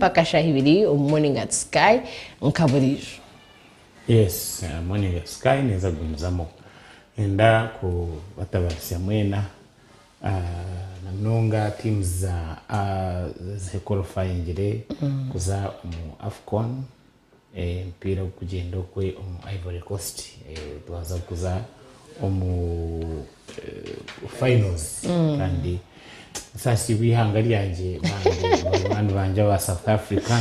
Pakasha hibiri morning at sky nkaburijo. Yes, morning at sky neza gunzamo enda ku batabarisia mwena nanonga teams za qualifying kuza mu Afcon mpira kugenda kwe mu Ivory Coast twaza kuza mu finals kandi sasi bihanga ryanje bantu banje ba South Africa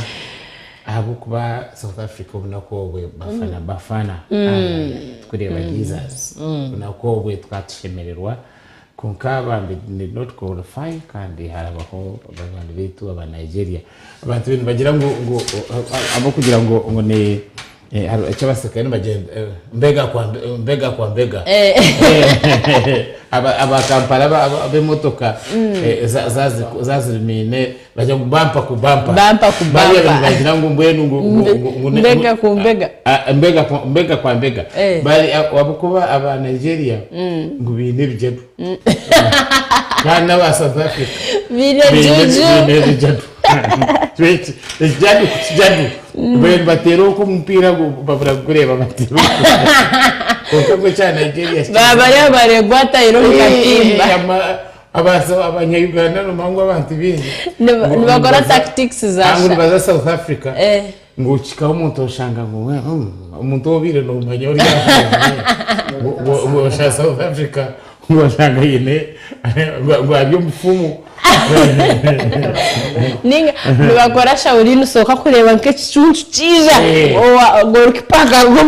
abo kuba South Africa ubunako bafana kureba Jesus ubunako bwe twatishemererwa kunkaba did not qualify kandi harabaho abantu betu aba Nigeria abantu bintu bagira ngo abo kugira ngo ne cyabaseka ni bagenda mbega kwa mbega aba Kampala abemotoka zazimine bajya bampa ku bampa bagira ngo mbwenu ngo mbega kwa mbega bari abukuba aba Nigeria ngo bine bijedu kandi aba South Africa bine juju Jadu ben batero ko mpira babura kureba batero ko cyane Nigeria baba bare gwata iro katimba abanya Uganda no mangu abantu bindi nibakora tactics zasha ngo baza South Africa ngo chikaho umuntu oshanga ngo umuntu obire no manyori ngo South Africa ngo shanga yine ngo abyo mfumu ninga nibakora shauri soka kureba nke cyuncu cyiza goalkeeper ngo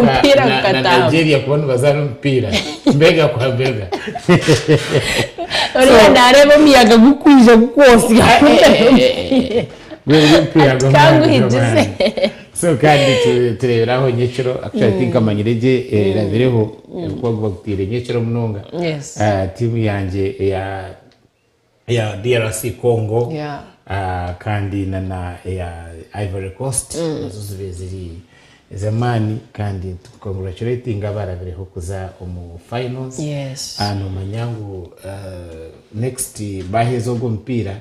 mpira ukata Nigeria kubona bazana mpira mbega kwa mbega ori narebo miyaga gukwije kwose kangu hijise so kandi tureberaho nyekero actually think amanyireje rabireho kwa gutire nyekero munonga team yanje ya DRC Congo kandi na ya Ivory Coast nazo ziri zamani kandi congratulating abarabireho kuza mu finals ano manyangu next bahezo go mpira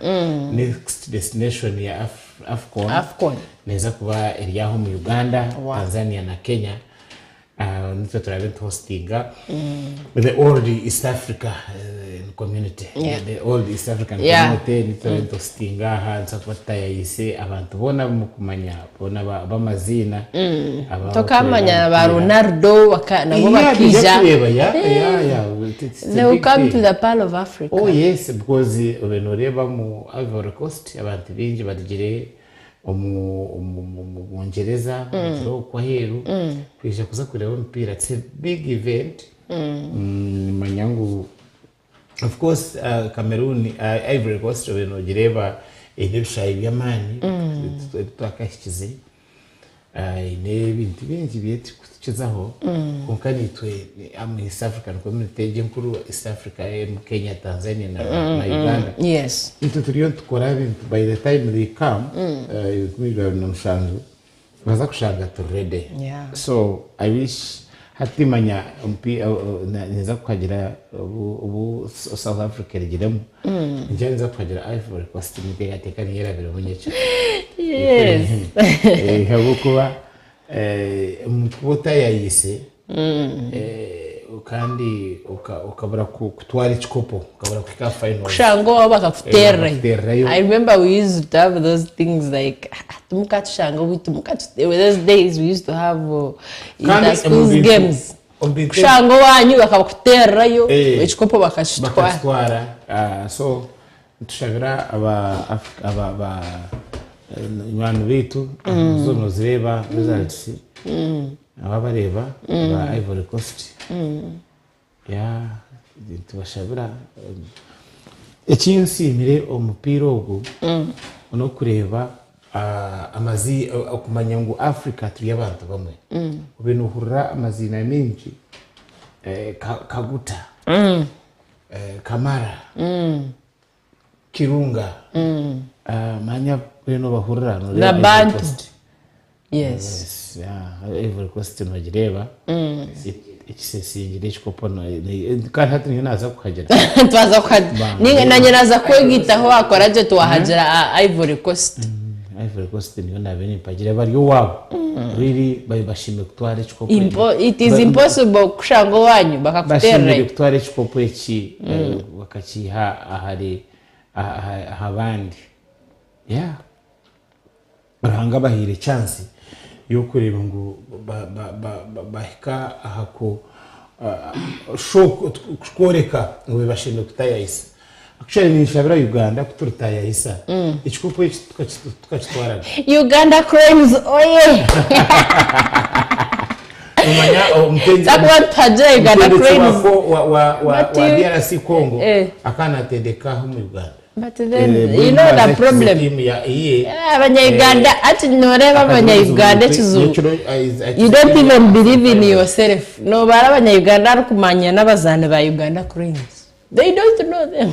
next destination ya Afcon neza kuba eriyaho mu Uganda Tanzania na Kenya nitwe turabe hostinga with the old East Africa community the old East African community nitwe hostinga hanza kwata yise abantu bona mu kumanya bona bamazina tokamanya ba Ronaldo nabo bakija they will come to the Pearl of Africa. Oh yes, because ubenoreba mu Ivory Coast abantu bingi badigire Mwongereza kwa heru kwisha kuza kureba mpira. It's a big event manyangu of course Cameroon Ivory Coast wenogireba edebshayi byamani twakashikize ine bintu bingi byeti kukizaho konkani twe am East African community jenkuru East Africa Kenya Tanzania na Uganda into turiyo tukora bintu by the time they come kumira no mshanzu baza kushanga turede so I wish hatimanya neza kukagira ubu South Africa rigiramo ngenza kukagira Ivory Coast nite yatekanye yerabira munyecha habukuba mukubota yayise kandi ukabura kutwara ikikopo ukabura kwika final shango abakakutera. I remember we used to have those things like tumuka shango tumuka those days we used to have in school games shango wanyu bakakutera yo ikikopo bakashitwara so tushagira aba abantu bitu zono zireba results ababareba ba Ivory Coast tubashabira ekinsimire omupira ogu ono kureba amazi okumanya ngo Africa turi abantu bamwe ubeno hurra amazina menshi Kaguta Kamara Kirunga manya beno bahurra na Bantu Ivory Coast magireba ikisesingire chikopo no kandi hati naza kuhagera twaza kuhagera ninge nanye naza kwegitaho akora je twahagera Ivory Coast Ivory Coast niyo nabene mpagira bari wabo really bashime kutwara chikopo it is impossible kushango wanyu bakakutera bashime kutwara chikopo eki bakakiha ahabandi baranga bahire chance yo kureba ngo bahika ahako shoko ngo bashime kutayisa actually ni shabira Uganda kuturutayisa ikikupo tukachitwara Uganda cranes oye umanya umtenzi takwa taje Uganda cranes wa DRC Congo akana tendeka mu Uganda. But then you know the problem abanya-Uganda ati noreba abanya-Uganda kizungu you don't even believe in yourself no bara abanya-Uganda arukumanya n'abazane ba Uganda cranes they don't know them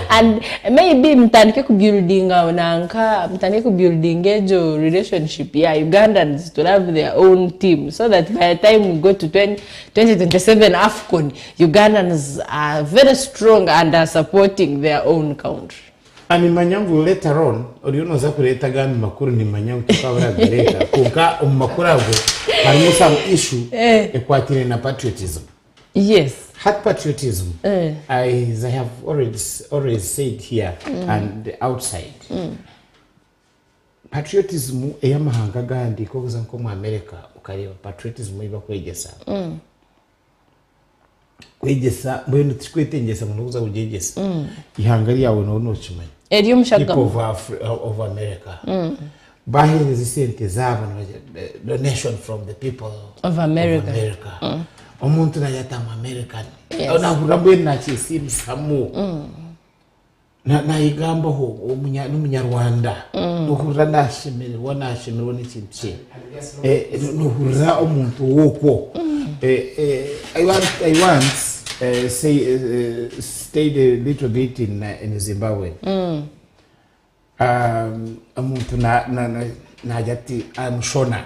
and maybe mtandike ku building onanka mtandike ku building ejo relationship Ugandans to have their own team so that by the time we go to 2027 AFCON Ugandans are very strong and are supporting their own country. Ani manyangu later on orionoza kuleta gani makuru ni manyangu tukabara gereka kuka makuru ago harimo some issue equatine na patriotism. Yes. Hard patriotism, as I have already said here and outside. Patriotism eyamahanga gandi koza nko mu America ukareba patriotism iba kwegesa. Kwegesa mbene tukwetengesa munuza ugegesa. Ihanga ryawe no kimanye. Eriyo mushaga people of America. Baheze zisente zabo donation from the people of America. Omuntu na yata mu American ona burambe na chisimu samu na igamba ho umunyarwanda nuhura nashimire wanashimire n'ikintu nuhura omuntu woko I want stayed a little bit in Zimbabwe omuntu na jati amshona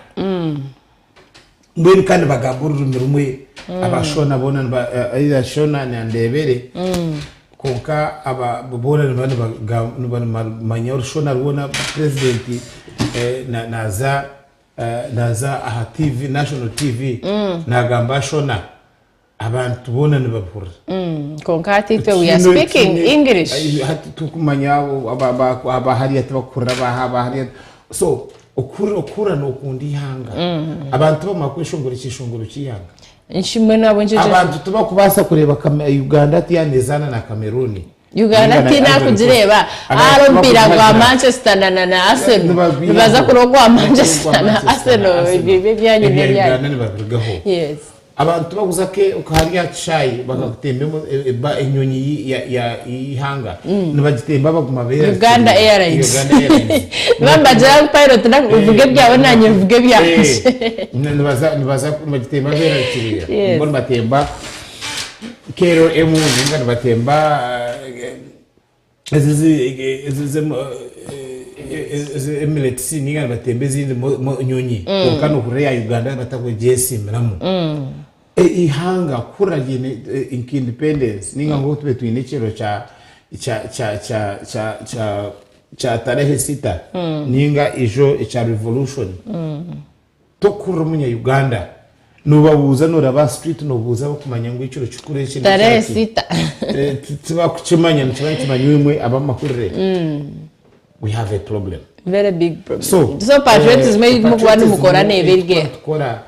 mbere kandi bagabura rumwe abashona bona ida shona ndebere konka ababona bana manyor shona rubona president naza aha TV national TV nagamba shona abantu bona nibabura konka atitwe we are speaking English hati tukumanya abahari atabakura bahari so okura no kundi hanga abantu bamakwishongora ikishongoro kiyanga nshimwe nabo njeje abantu tuba kubasa kureba Uganda tiyanezana na Cameroon Uganda tina kujireba arompira kwa Manchester na Arsenal bibaza kurogwa Manchester na Arsenal bibe byanyu byari yes abantu baguza ke ukahariya chai bakagutembe inyonyi ya ihanga nibagitemba baguma bera Uganda Airlines bamba jang pilot na uvuge byawe nanye uvuge byaje nibaza bagitemba bera kiriya mbona batemba kero emu ninga batemba Emirates ninga batembe zindi nyonyi ukano kureya Uganda batakwe jesi mramu ihanga kuragine independence ninga ngo tube twinekero cha tarehe 6 ninga ijo cha revolution tokura munya Uganda nubabuza noraba street nobuza bakumanya ngo iciro cyukureshe tarehe 6 tuba kucimanya ntibanyimwe abamakure we have a problem, very big problem. So patriotism mu kwani mukorane birge tukora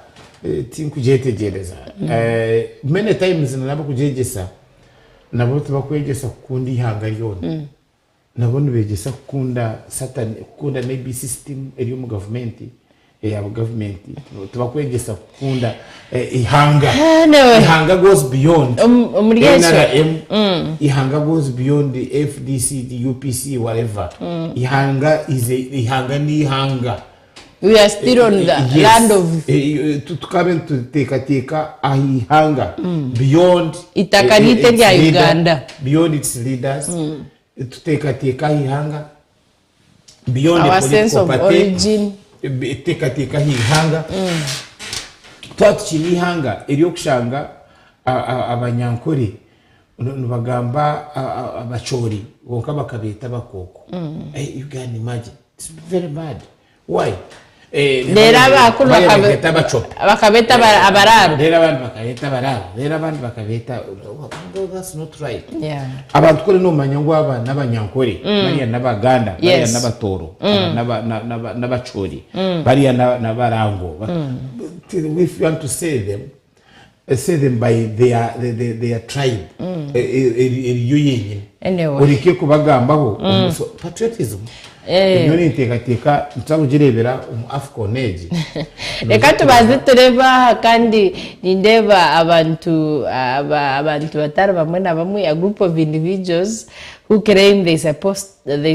tinkujetegereza many times nabo kujegesa nabo tubakwegesa kundi ihanga ryone nabo nibegesa kunda satan kunda maybe system eri mu government government tubakwegesa kunda ihanga ihanga goes beyond ihanga goes beyond the FDC the UPC whatever ihanga is ihanga ni ihanga. We are still on the land of tukabe tuteka ahihanga beyond itakanite rya Uganda beyond its leaders tuteka ahihanga beyond our the sense of origin teka hihanga twatuchini hanga eri okushanga abanyankore bagamba abachori bonka bakabeta bakoko. You can imagine, it's very bad. Why? Lera bakulu bakabeta abararo. Lera abantu bakabeta. That's not right. Yeah. Abantu kole no manyangwa aba n'abanyankore, bariya n'abaganda, bariya n'abatoro, n'abachori, bariya n'abarango. If you want to say them by their tribe. Anyway. Patriotism. Reka tubaze tureba kandi nindeba abantu batari bamwe na bamwe, a group of individuals who claim they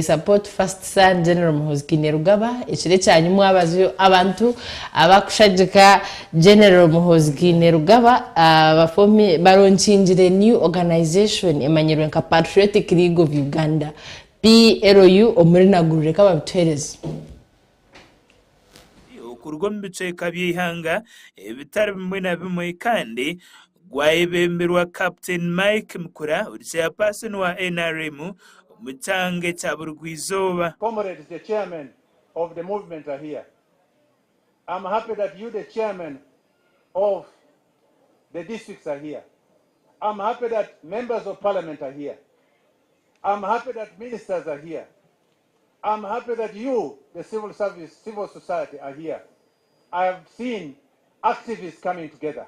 support First Son General Muhoozi Kainerugaba. Ekire cyanyuma abazo abantu abakushajika General Muhoozi Kainerugaba abafomi baronchingire new organization emanyerwe nka Patriotic League of Uganda PLU omurinagurire kababitereza okurwa mu bice kabyihanga ebitari bimwe na bimwe kandi gwayebemberwa Captain Mike Mukura chairperson wa NRM mutange cyaburugwizoba. Comrades, the chairman of the movement are here. I'm happy that you, the chairman of the districts, are here. I'm happy that members of parliament are here. I'm happy that ministers are here. I'm happy that you, the civil service, civil society, are here. I have seen activists coming together.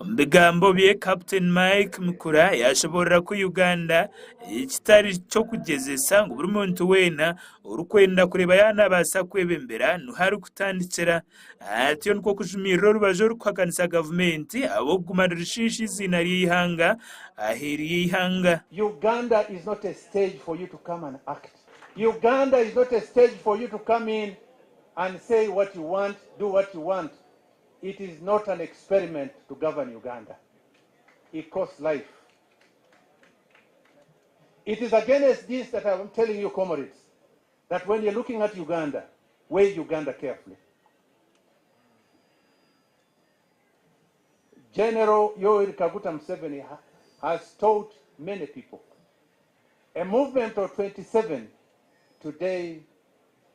Mbigambo bye Captain Mike Mukura yashobora ku Uganda ikitari cyo kugezesa ngo buri muntu wena urukwenda kureba yana basa kwebembera nuhari kutandikira ati nko kujumira rubaje rukwakanisa government abo gumanira ishishi zina rihanga ahiri ihanga. Uganda is not a stage for you to come and act. Uganda is not a stage for you to come in and say what you want, do what you want. It is not an experiment to govern Uganda. It costs life. It is against this that I'm telling you, comrades, that when you're looking at Uganda, weigh Uganda carefully. General Yoweri Kaguta Museveni has taught many people. A movement of 27, today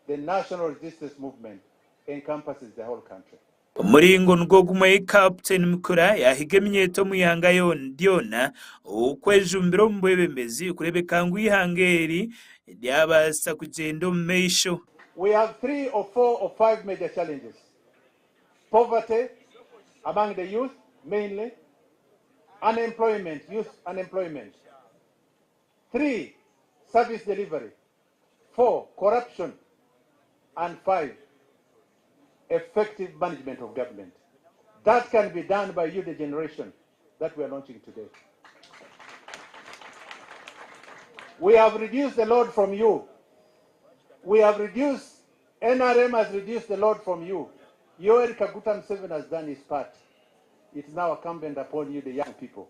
the national resistance movement encompasses the whole country. Muringo ngogumwe Captain Mukura yahigemye to muyanga yona ukwejumbiro mbwebembezi kurebeka ngwihangeri lyabasa kugendo meisho. We have 3 or 4 or 5 major challenges. Poverty among the youth mainly, unemployment, youth unemployment. 3, service delivery. 4, corruption. And 5, effective management of government. That can be done by you, the generation that we are launching today. We have reduced the load from you. We have reduced, NRM has reduced the load from you. Yoweri Kaguta Museveni has done his part. It's now incumbent upon you, the young people,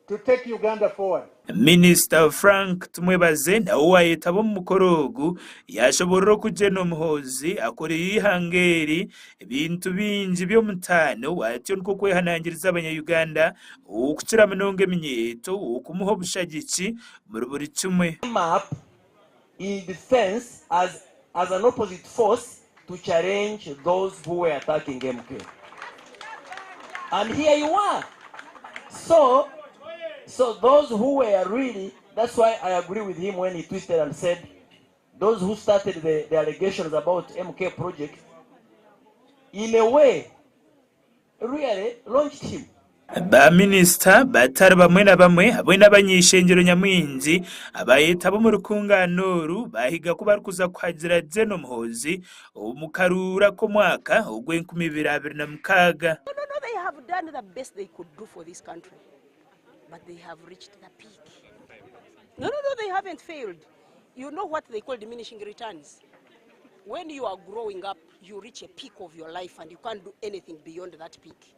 to take Uganda forward. Minister Frank Tumwebaze na uwayetabo mukorogu yashobora kujeno Muhoozi akore yihangeri ibintu binji byo mutano watyo nko kwehanangiriza abanya-Uganda ukukira manonge minyeto ukumuho bushagiki muri buri kimwe. Map in defense as an opposite force to challenge those who were attacking MK. And here you are. So those who were really, that's why I agree with him when he twisted and said, those who started the allegations about MK project, in a way, really launched him. Ba minister batari bamwe na bamwe abo n'abanyishengero nyamwinzi abayeta bo mu rukunganoru bahiga ko barukuza kwagira Zeno Muhoozi umukarura ko mwaka ogwenkumi 2026. No, they have done the best they could do for this country, but they have reached the peak. No, they haven't failed. You know what they call diminishing returns. When you are growing up, you reach a peak of your life and you can't do anything beyond that peak.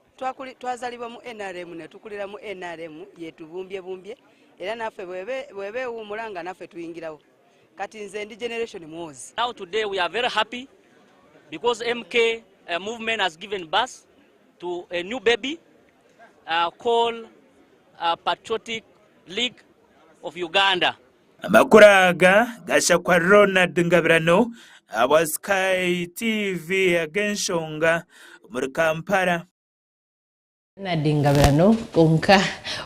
Twazalibwa mu NRM ne tukulira mu NRM yetubumbye era naffe bwebe umulanga naffe tuyingirawo kati nze ndi generation Muhoozi. Now today we are very happy because MK movement has given birth to a new baby called Patriotic League of Uganda. Amakuraga gasha kwa Ronald Ngabirano aba Sky TV agenshonga muri Kampala. Ngabirano konka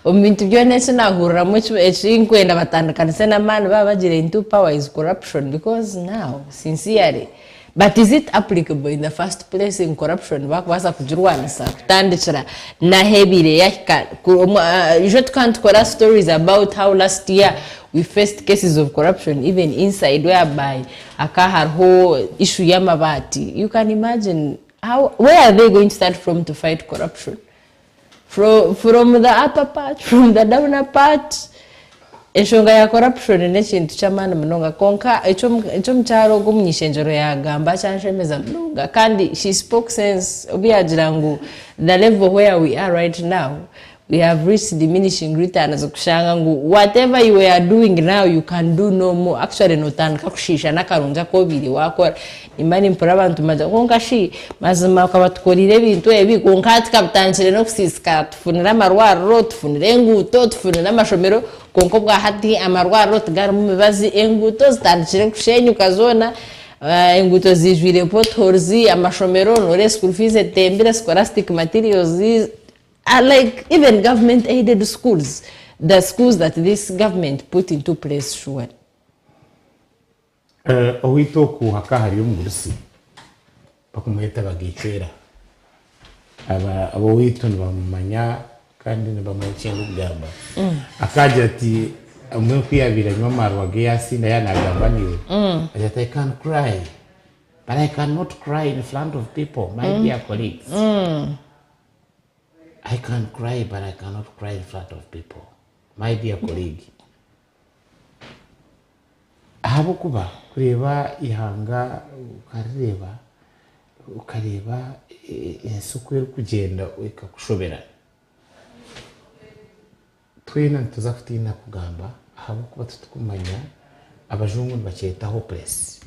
omuntu byone sinahurira mu ekinkwenda batandukanise n'amani baba bagira into power is corruption, because now sincerely, but is it applicable in the first place in corruption bakubasa kujurwanisa kutandikira na hebire yaka je can't kora stories about how last year we faced cases of corruption even inside, whereby akaharho issue yamabati. You can imagine where are they going to start from to fight corruption? From the upper part, from the downer part. Eshonga ya corruption n'ekintu ky'amaani munonga konka ekyo mukyalo gumunyishenjero ya gamba kyanshemeza munonga kandi she spoke sense obiyagira ngu the level where we are right now we have reached diminishing returns okushanga ngu whatever you were doing now you can do no more. Actually notandika kushisha nakarunja kobiri wakora imani mpora abantu maja konka shi mazima ukabatukolira ebintu ebi konka atikabutangire no kusisika tufunira amarwariro tufunira enguuto tufunira amashomero konko bwa hati amarwariro tugari mu mibazi enguuto zitandikire kushenyuka zona enguuto zijwire potholes amashomero nore school fees etembere scholastic materials like even government aided schools, the schools that this government put into place, sure. Owito ku hakahari umgurusi bakumweta bagitera abo wito nibamanya kandi nibamukyenga kugamba akaje ati umwe kwiyabira nyuma marwage yasinda yanagamba niwe ati I can cry but I cannot cry in front of people, my dear colleagues. I can cry, but I cannot cry in front of people. My dear colleague. Habo kuba kureba ihanga ukareba isuku yo kugenda ikakushobera. Twena tuzafutina kugamba habo kuba tutukumanya abajungu bacheta hopeless.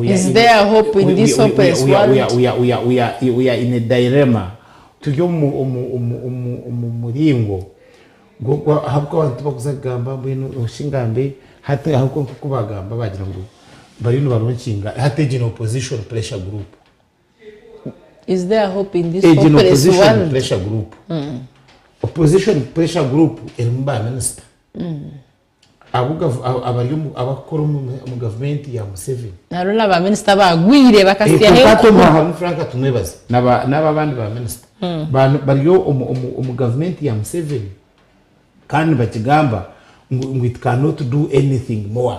Is there hope in this hopeless world? We are in a dilemma. Tuyo muringo ngo habwo abantu bakuzagamba mbino ushingambe hata ahubwo kubagamba bagira ngo bari no baronkinga hate in opposition pressure group. Is there hope in this hopeless world? Pressure group. Opposition pressure group elimba minister. Abakora mu government ya Museveni narona ba minister bagwire bakasiya heko mu Franka tunebaza naba bandi ba minister bariyo mu government ya Museveni kandi bakigamba ngo it cannot do anything more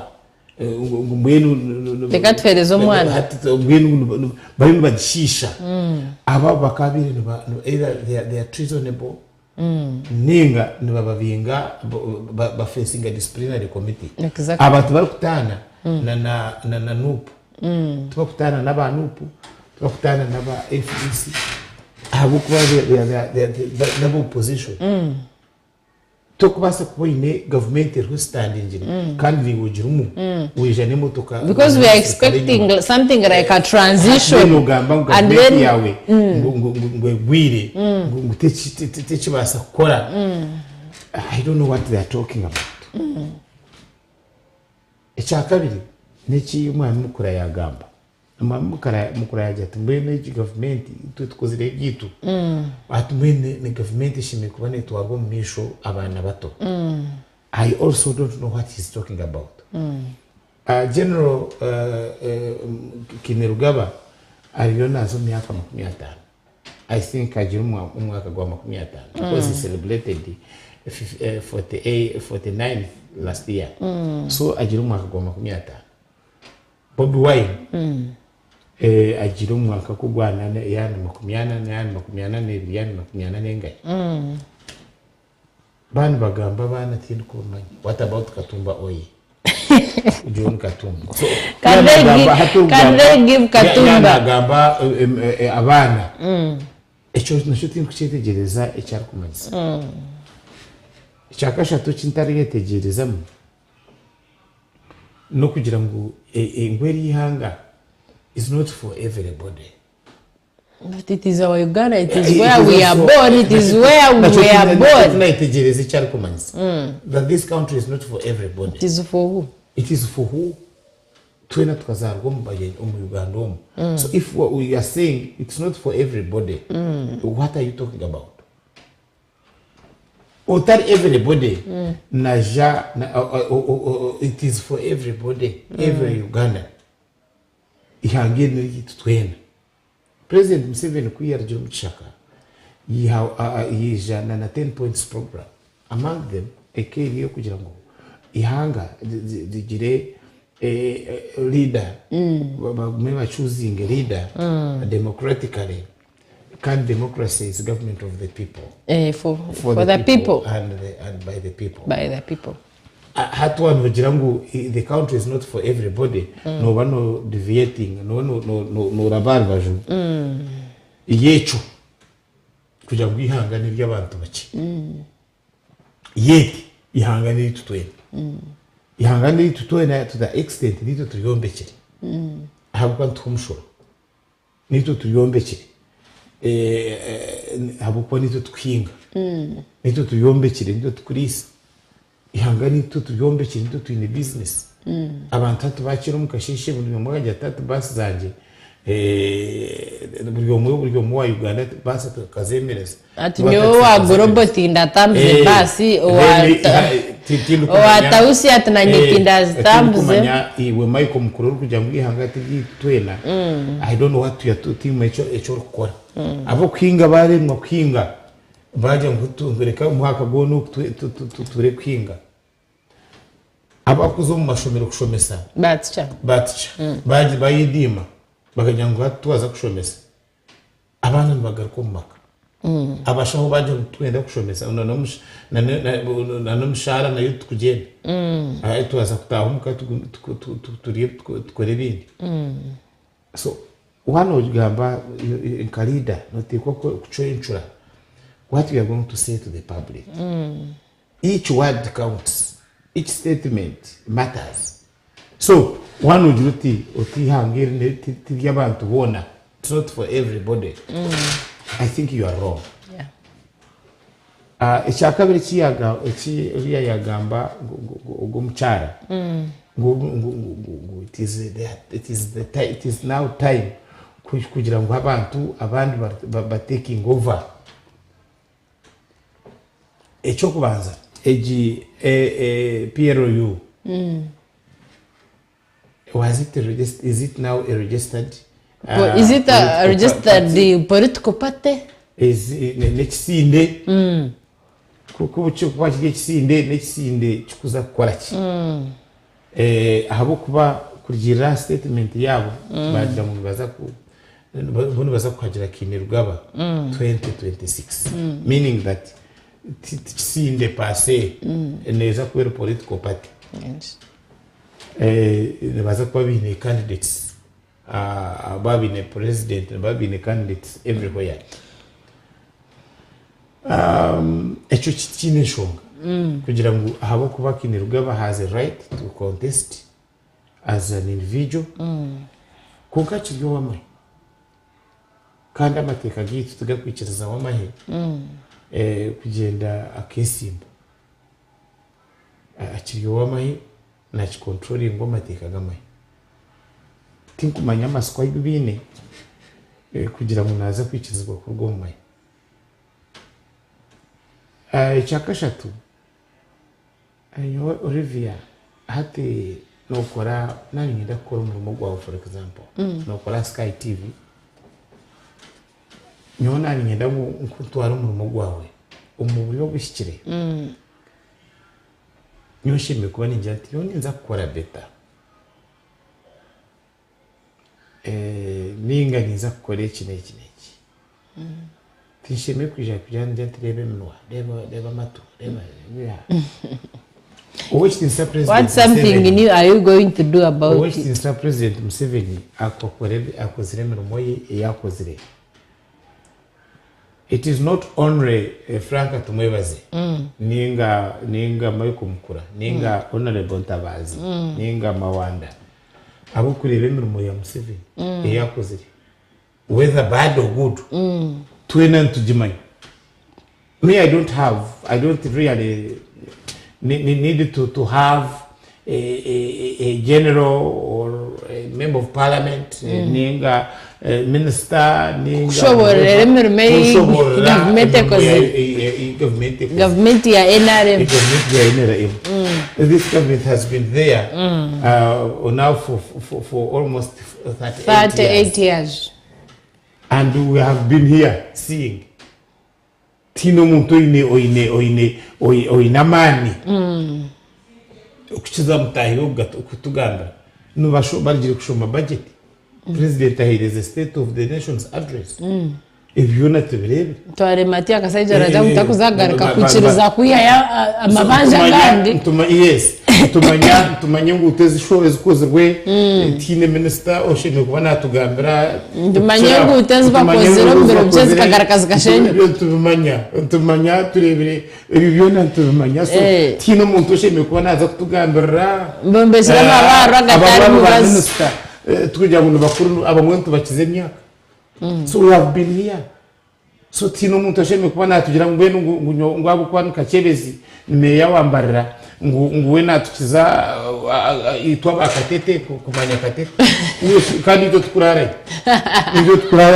ngumwenu tekatferezo mwana ngumwenu bari bagishisha aba bakabiri either they are treasonable ninga nibabavinga ba facing a disciplinary committee. Exactly. Abantu bari kutana na nupu tubakutana n'abanupu tubakutana n'aba FDC abo kuba the opposition tokubasa kuboine government ero standing kandi biwugira wijane motoka because we are expecting something like a transition and then yawe ngwire ngutechibasa kukora. I don't know what they are talking about. Ekyakabiri neki umwana mukura yagamba mukura yajya mbene government tukozire gitu atumene ne government ishime kubane twago misho abana bato. I also don't know what he's talking about. General Kinerugaba ariyo nazo myaka 50. I think agira umwaka gwa 50 because he celebrated 49 last year. So agira umwaka gwa 50. Bobi Wine agira umwaka kugwana yana 82 bana bagamba bana tindi kumanya. What about Katumba Oyi? John Katumba. So can they give Katumba gamba abana echo nashuti kuchitegereza ecyari kumanyisa cyakashatu cyintari yetegereza mu no kugira ngo engweri yihanga is not for everybody. But it is our Uganda, it is where we are born, it is where we are born. That this country is not for everybody. It is for who? It is for who? So if what we are saying it's not for everybody, what are you talking about? Or that everybody, it is for everybody, every Uganda. President Museveni kuyar jom chaka. He is a 10 points program. Among them, a key kujirango. Ihanga the jire leader. Remember choosing a leader democratically. Can democracy is government of the people. For the people. And by the people. By the people. The country is not for everybody. No one no deviating. No rabar version. Yechu. Kujangu ihangani ry'abantu baki. Yeti ihangani tutwena. Ihangani tutwena to the extent nito tuyombekere. Habwa ntumshoro. Nito tuyombekere. Habwa nito tukinga. Nito tuyombekere nito tukurisa. Ihangani tuyombekere nito tuyine business. Abantu atubakira mukashishe buri mwaga atatu basi zanje. Buri wa Uganda basi tukazemereza. Ati nyo wa goroboti ndatamze basi watausi atananyekinda tamze. Kumanya iwe Michael mukuru kujya muri hangati y'itwena. I don't know what you are team echo gukora. Abo kwinga bare mwa kwinga baje ngutungureka umwaka gono ture kwinga. Abakuzo mu mashomero kushomesa. Batcha. Baje bayidima. Baganyangwa tuwaza kushomesa. Abana bagaruka mu maka. Abashaho baje twenda kushomesa na nomushara nayo tukugenda. Tuwaza kutaha muka tukore ibindi. So one ugamba inkalida notikwa kuchoinchura. What we are going to say to the public. Each word counts. Each statement matters. So one ujuti oti hangiri tiyabantu bona. It's not for everybody. I think you are wrong. Yeah. Ichakabiri chiyaga uriya yagamba gumchara. It is now time kugira ngo abantu abandi ba taking over. Echo kubanza PROU. Was it registered? Is it now a registered? Is it a registered the political party? Is nechsinde. Kuko kwa nechsinde chikuza kwarachi. Habo kuba kugira statement yabo baje mu baza ku bunu baza kwagira kinirugaba 2026. Meaning that sinde passé neza kubera political party. Yes. Baza kuba bine candidates babine president babine candidates everywhere. Echo kitine shonga kugira ngo habo kuba kinirugaba has a right to contest as an individual. Kuka kiryo wamahe kandi amateka gitu tugakwikiriza wamahe kugenda akesimba akiriyo wamahe na controlling amateka gamahe tinkumanya amasiko y'ibine kugira ngo naza kwikirizwa ku rw'omahe. Chakashatu ayo Olivia hati nokora nani ngenda gukora umurimo gwawe for example nokora Sky TV nyona ngenda nkutwara umurimo gwawe umuburyo bwishikire nyoshime kuba ninjye ati yoni nza gukora beta ninga niza gukora iki n'iki tishime kujya njye turebe minwa reba matu reba What's something new are you going to do about it? What's the President Museveni akozire mirimo ye yakozire. It is not only Franka tumwebaze ninga Michael Mukura ninga Honorable Ntabazi ninga Mawanda abo kureba mirimo ya Museveni yakozire whether bad or good twena tujimanya. Me, I don't really need to have a general or a member of parliament, ninga minister, ninga government ya NRM. This government has been there now for almost 38 years. And we have been here seeing tino muntu oinamani ukuchiza mutahi ukutugamba nubashobanje kushoma budget. President ahireze state of the nation's address. If you not believe tware matia kasaija raja mutakuzagaruka kuchiriza kuya amabanja kandi yes tumanya ngo uteze shows kozwe tine minister oshime kubana tugambira tumanya ngo uteze bakozero mbere byeze kagarakaza gashenye tumanya turebere ibyo tumanya so tine umuntu oshime kubana aza kutugambira mbembesera mabara gatari mubazi tukujya ngo bakuru abamwe tubakize imyaka. So we have been here. So tino muntu asheme kuba natugira ngo bene ngo agukwanuka kebezi meya wambarira ngo we natukiza itwa bakatete kumanya katete kandi ito tukurara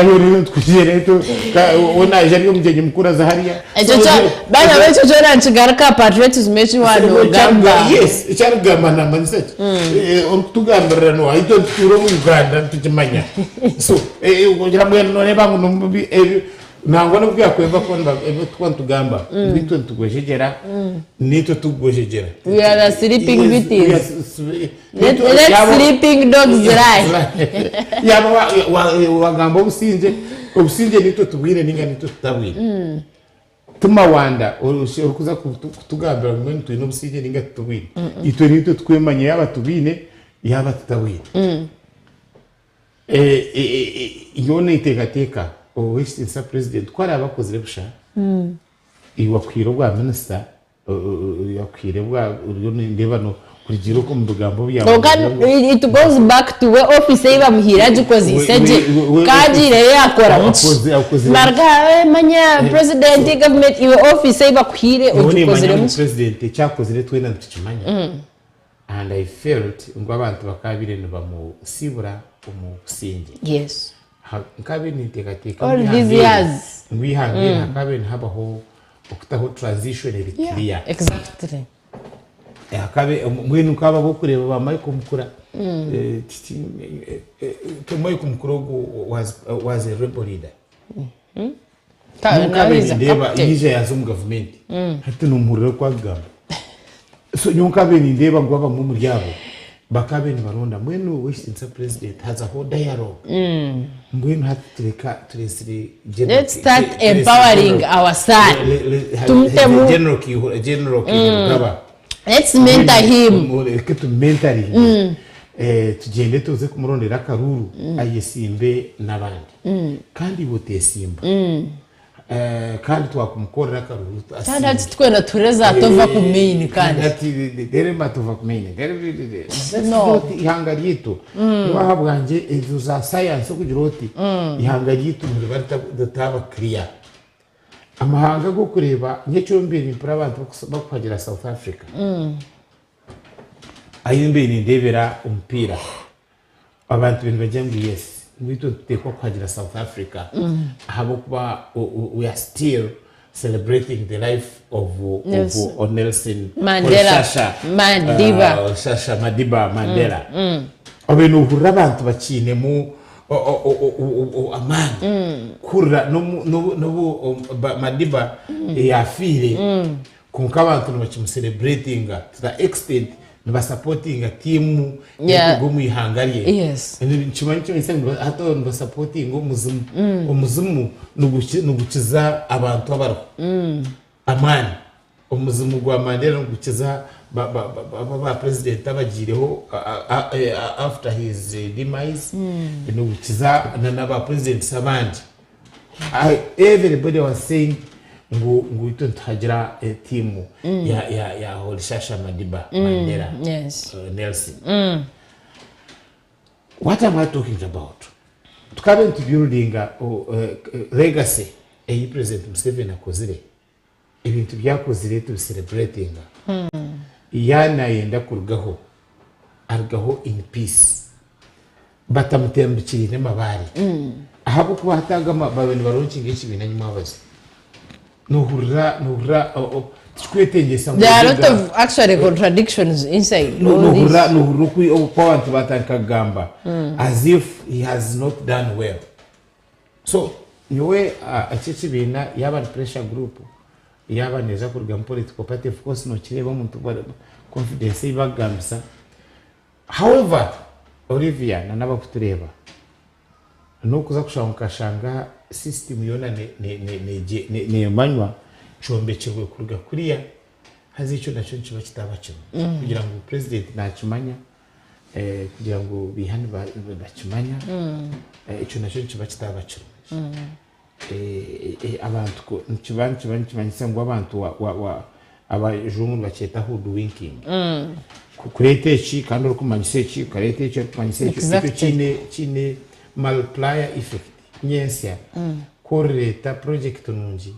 yo tukujere to ona jari umjeje mukura za hariya bana wecho jora nchigaruka patriotism mechi wano gamba yes cyarugamba na manisati tugambira no ito tukuro mu Uganda tukimanya so ugira mwe none bangu no nangwa no byakwemba kwanda twa tugamba bitwe tugwejegera nito tugwejegera we are sleeping beauties let's sleeping dogs right yaba wagamba ubusinje nito tubwire ninga nito tutabwire tumawanda urukuza kutugambira ngo nito n'ubusinje ninga tutubwire ito nito twemanye yaba tubine yaba tutabwire yone itekateka Western president kwara abakoze rebusha iwakwiro bwa minister yakwire bwa uryo ndebano kurigiro ko mugambo byabo. It goes back to where office iba muhira gikoze iseje kaji rero yakora marga manya president government iwe office iba kuhire ukoze rero president cyakoze twena tukimanya. And I felt ngo abantu bakabire bamusibura umusinge. Yes. Nkabe nitekateka all these years we have nkabe habaho okutaho transition clear. Exactly. Akabe mwenu kaba bokureba ba Michael Mukura Michael Mukura was a rebel leader. Ndeba ije yazum government hati numuriro kwa gamba so nyonkabe ndeba ngo aba mu muryabo bakabe ni baronda mwenu Western president has a whole dialogue mwenu hatreka tresiri let's start empowering our son general kigaba let's mentor him mentor him tugende tuze kumurondera karuru ayesimbe nabandi kandi botesimba kandi twakumukorera karuru kandi twena tureza tova ku main kandi dere matova ku main dere no ihanga rito bahabwanje ezo za science kugira oti ihanga rito muri bataba clear amahanga go kureba nyecyo mbere impura abantu bakwagira South Africa ayimbe ni ndebera umpira abantu bintu bajyangu yes mwito tekwa kwagira South Africa habo kuba we are still celebrating the life of Nelson Mandela Madiba Mandela abenu hurabantu bakine mu amani kurra no Madiba yafire kunkabantu bakimu celebrating to the extent nba supporting a team go mu ihangariye. Yes. Nchimanyi cyo isengo hato nba supporting umuzimu nugukiza abantu abaro amani umuzimu gwa Mandela nugukiza ba president abagireho after his demise nugukiza na president sabandi. Everybody was saying ngo ito ntagira timu ya Holishasha Madiba Mandela. Yes. Nelson. What am I talking about? tukabe building legacy President Museveni akozire ibintu byakozire tu celebrating yana yenda kurugaho argaho in peace batamutembukire n'amabari ahabo kuba hataga babeni baronkinga ekibina nyuma abazi nuhurra twetengesa there are a lot of actually contradictions inside nuhurra ku abantu batankagamba as if he has not done well. So niwe akikibina yaba pressure group yaba neza kuruga political party of course no kireba umuntu confidence ibagambisa. However Olivia na nabakutureba nukuza kushanguka shanga system yona ne manywa chombekebwe kuruga kuriya hazico naco kiba kitabacyo kugira ngo president nakimanya kugira ngo bihane bakimanya ico naco kiba kitabacyo abantu ko kibanyi ngo abantu abajungu baketa hood winking kurete chi kandi urukumanyise chi karete chi kumanyise chi chine multiplier effect nyensia koreta project nunji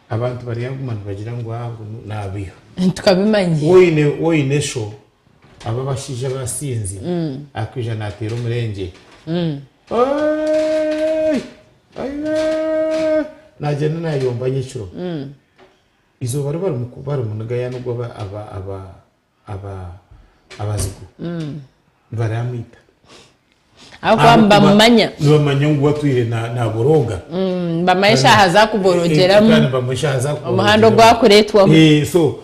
abantu bari yagumana bagira ngo aho nabiyo tukabimanye woine show aba bashije basinzi akwija natero murenje najena nayomba nyicuro izo bari mukubara munaga yanubwo abazigu baramita akwamba mumanya bamanya ngo watwire na boroga bamayisha haza kuborogera umuhando gwakuretwa so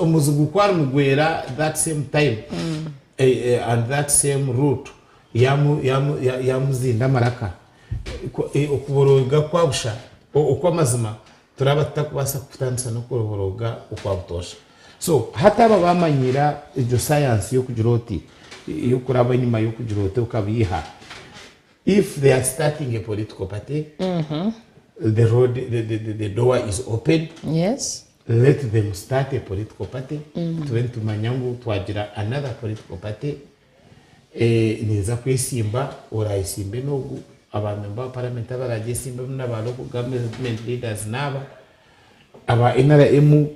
umuzigu kwari mugwera that same time and that same route yamuzinda maraka ukuboroga kwabusha ukwamazima turaba tutakubasa kutandisa no kuboroga ukwabutosha. So hataba bamanyira iryo science yo kujiroti yo kuraba nyuma yo kujirote ukabiha if they are starting a political party the door is open. Yes, let them start a political party to manyangu twagira another political party niza kwesimba orayisimbe no abantu ba parliament abaragesimba n'aba local government leaders naba aba NRM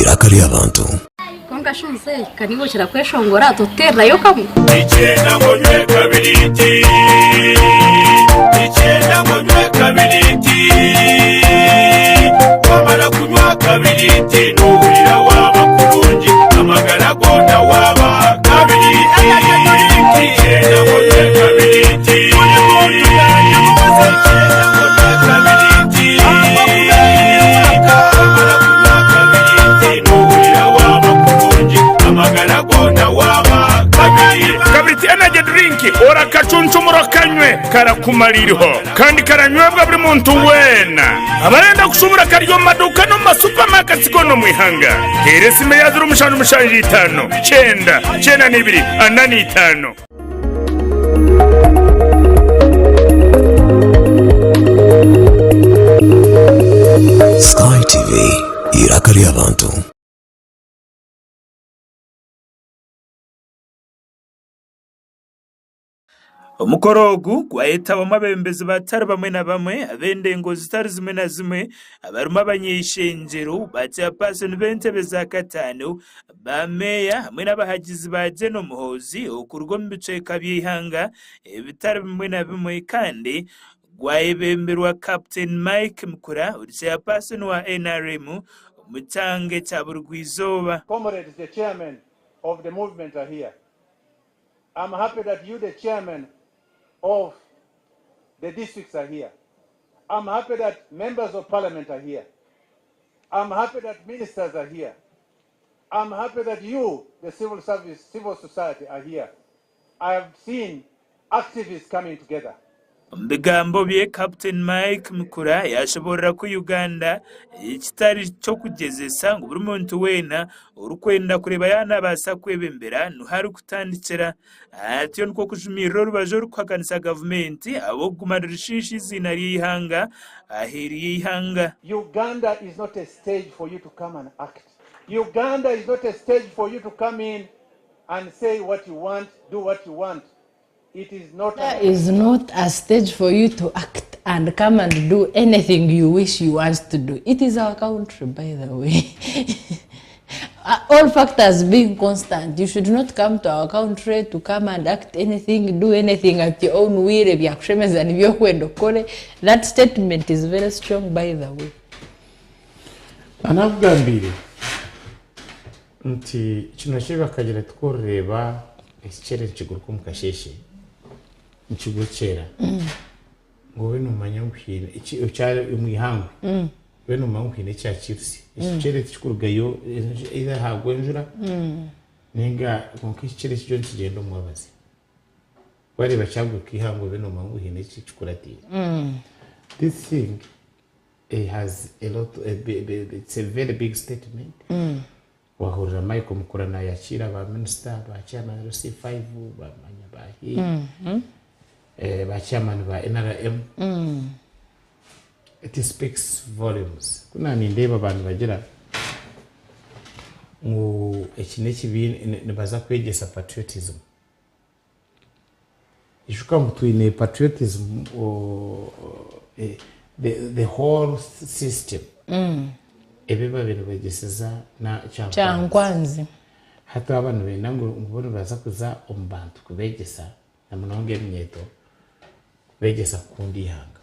irakari abantu konka shunze kanigo kirakweshongora totera yo kamwe icyenda ngo nywe kabiriti icyenda ngo nywe kabiriti wamara kunywa kabiriti nuhurira waba kurungi amagara gonda waba kabiriti icyenda ngo nywe kabiriti uri muntu yanjye mubaza icyenda ngo nywe kabiriti kabiriti energy drink ora kacunshumuro kanywe karakumaririho kandi karanywebwa buri muntu wena abarenda gushobora karyo maduka no masupermarket no mwihanga heresime yazuru umushanu mushanji 5 9 9 2 anani 5 Sky TV irakari abantu umukorogu gwahita abembezi batari bamwe na bamwe abendengo zitari zimwe na zimwe abaruma abanyeshengero batya pasoni b'entebe za katanu bameya hamwe n'abahagizi ba Geno Muhozi okurwo mu bice kabihanga bitari bimwe na bimwe kandi gwayebemberwa Captain Mike Mukura urya pasoni wa NRM mutange cya Burugwizoba. Comrades, the chairman of the movement are here. I'm happy that you, the chairman of the districts, are here. I'm happy that members of parliament are here. I'm happy that ministers are here. I'm happy that you, the civil service, civil society, are here. I have seen activists coming together. Bigambo bye Captain Mike Mukura yashoborera ku Uganda ikitari cyo kugezesa ngo buri muntu wena urukwenda kureba yana basa kwebembera nuhari kutandikira atiyo nko kujumiro rubajo rukwakanisa government abo gumarishishi zina rihanga ahiri ihanga. Uganda is not a stage for you to come and act. Uganda is not a stage for you to come in and say what you want, do what you want. It is not. That is not a stage for you to act and come and do anything you wish you want to do. It is our country, by the way. All factors being constant, you should not come to our country to come and act anything, do anything at your own will. That statement is very strong, by the way. Anavugambire nti kino kiba kagira tukoreba ekicere kiguruka mukasheshe nkigo cyera ngo we numanya nkwine iki cyari umwihangwe we numanya nkwine cya chipsi ekicere kikurugayo ida hagwenjura ninga konki ekicere cyo kigenda umwabazi bari bacagwe kwihangwe we numanya nkwine iki kikurati this thing it has a lot it's a very big statement wahurira Michael Mukurana yakira ba minister ba chairman C5 ba manya ba ba chairman ba NRM it speaks volumes kuna nindeba abantu bagira ngo ekine kibini nibaza kwegesa patriotism ishuka mutwine patriotism the whole system ebeba bintu begeseza na Chankwanzi hata abantu benango ngubona baza kuza umbantu kubegesa na munonge mnyeto begesa kundi ihanga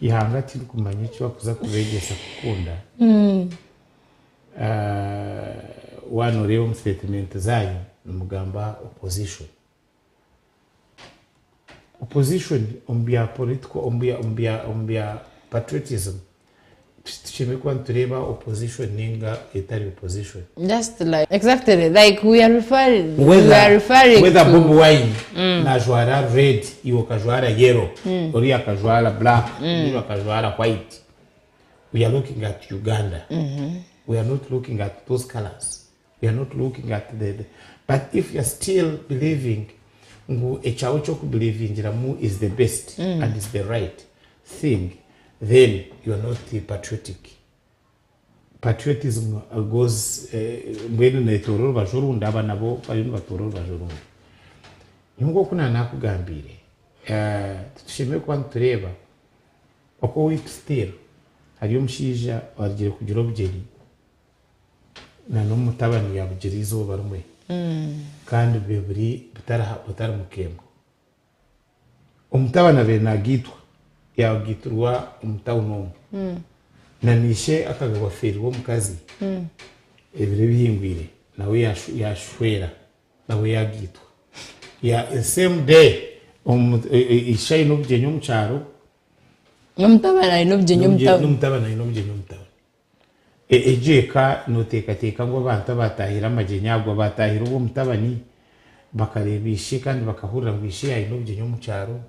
ihanga tiri kumanya cyo kuza kubegesa kukunda wano rero statement zayo numugamba opposition ombia political ombia patriotism tushime kwa tureba opposition ninga etari opposition just like exactly like we are referring whether to Bob Wine na jwara red iwo kajwara yellow ori akajwara black iwo akajwara white. We are looking at Uganda. We are not looking at those colors. We are not looking at the but if you are still believing ngu echaucho ku believing jiramu is the best and is the right thing, then you are not patriotic. Patriotism goes mbwenu na itororo bajuru ndaba nabo bari batororo bajuru. Nyungo kuna nakugambire tushime kwa ntureba oko we still hari umushija warigire kugira obugeri na no mutabani yabugeri izo barumwe kandi beburi butara mukembo umutabana be nagitwa yagiturwa umutawuno na nishe akagwa feri wo mukazi ebire bihingwire nawe yashwera nawe yagitwa ya same day ishayi no byenyo mucharo umutabana ino byenyo umutabana ejeka noteka ngo abantu batahira amagenya batahira uwo mutabani bakarebishe kandi bakahurira ngwishe ya ino byenyo mucharo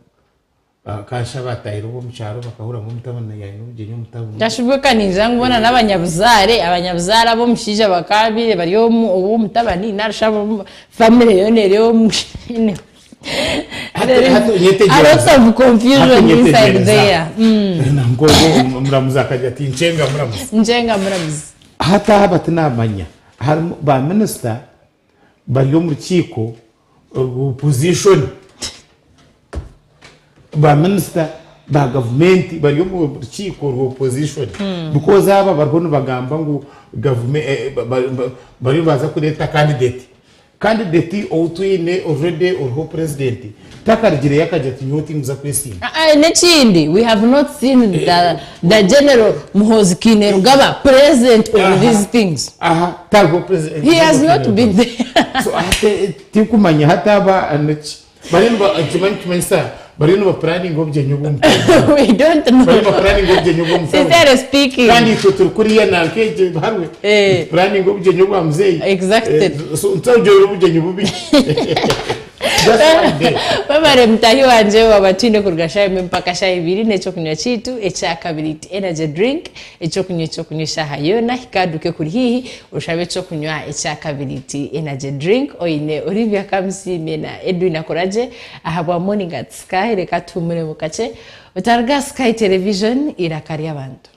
kasha batahira uwo mucharo bakahura mu mutabana ya ino byenyo mutabani cyashubukaniza ngubona n'abanyabuzare abo mushije bakabire bari uwo mutabani narashabo family yonere yo mushine. A lot of confusion inside there. Njenga muramuza. Hata habati namanya. Ba minister bari yo mu rukiko opposition. Ba minister ba government bari yo mu rukiko opposition. Because aba barhono bagamba ngo government bari baza kureta candidate outwine already or president takarigire yakajati nyoti muza kwesi nechindi we have not seen the general Muhoozi Kainerugaba present on these things tago president he has not been there so tikumanya hata ba anachi barimba kimanyisa bari no planning obye nyubu we don't know bari no planning obye nyubu sincerely speaking kandi ko kuri ya na keje harwe planning obye nyubu amzei exactly so utaje obye nyubu bi babare mtahi wanje wabatinde kurgashaye mpaka shayi biri necho kunywa chitu echa kabiri energy drink echo kunywa shaha yona hikaduke kuri hihi ushabe cho kunywa echa kabiri energy drink oine Olivia Kamsime na Edwin Akoraje ahabwa morning at Sky reka tumure mukache utarga Sky television irakari abantu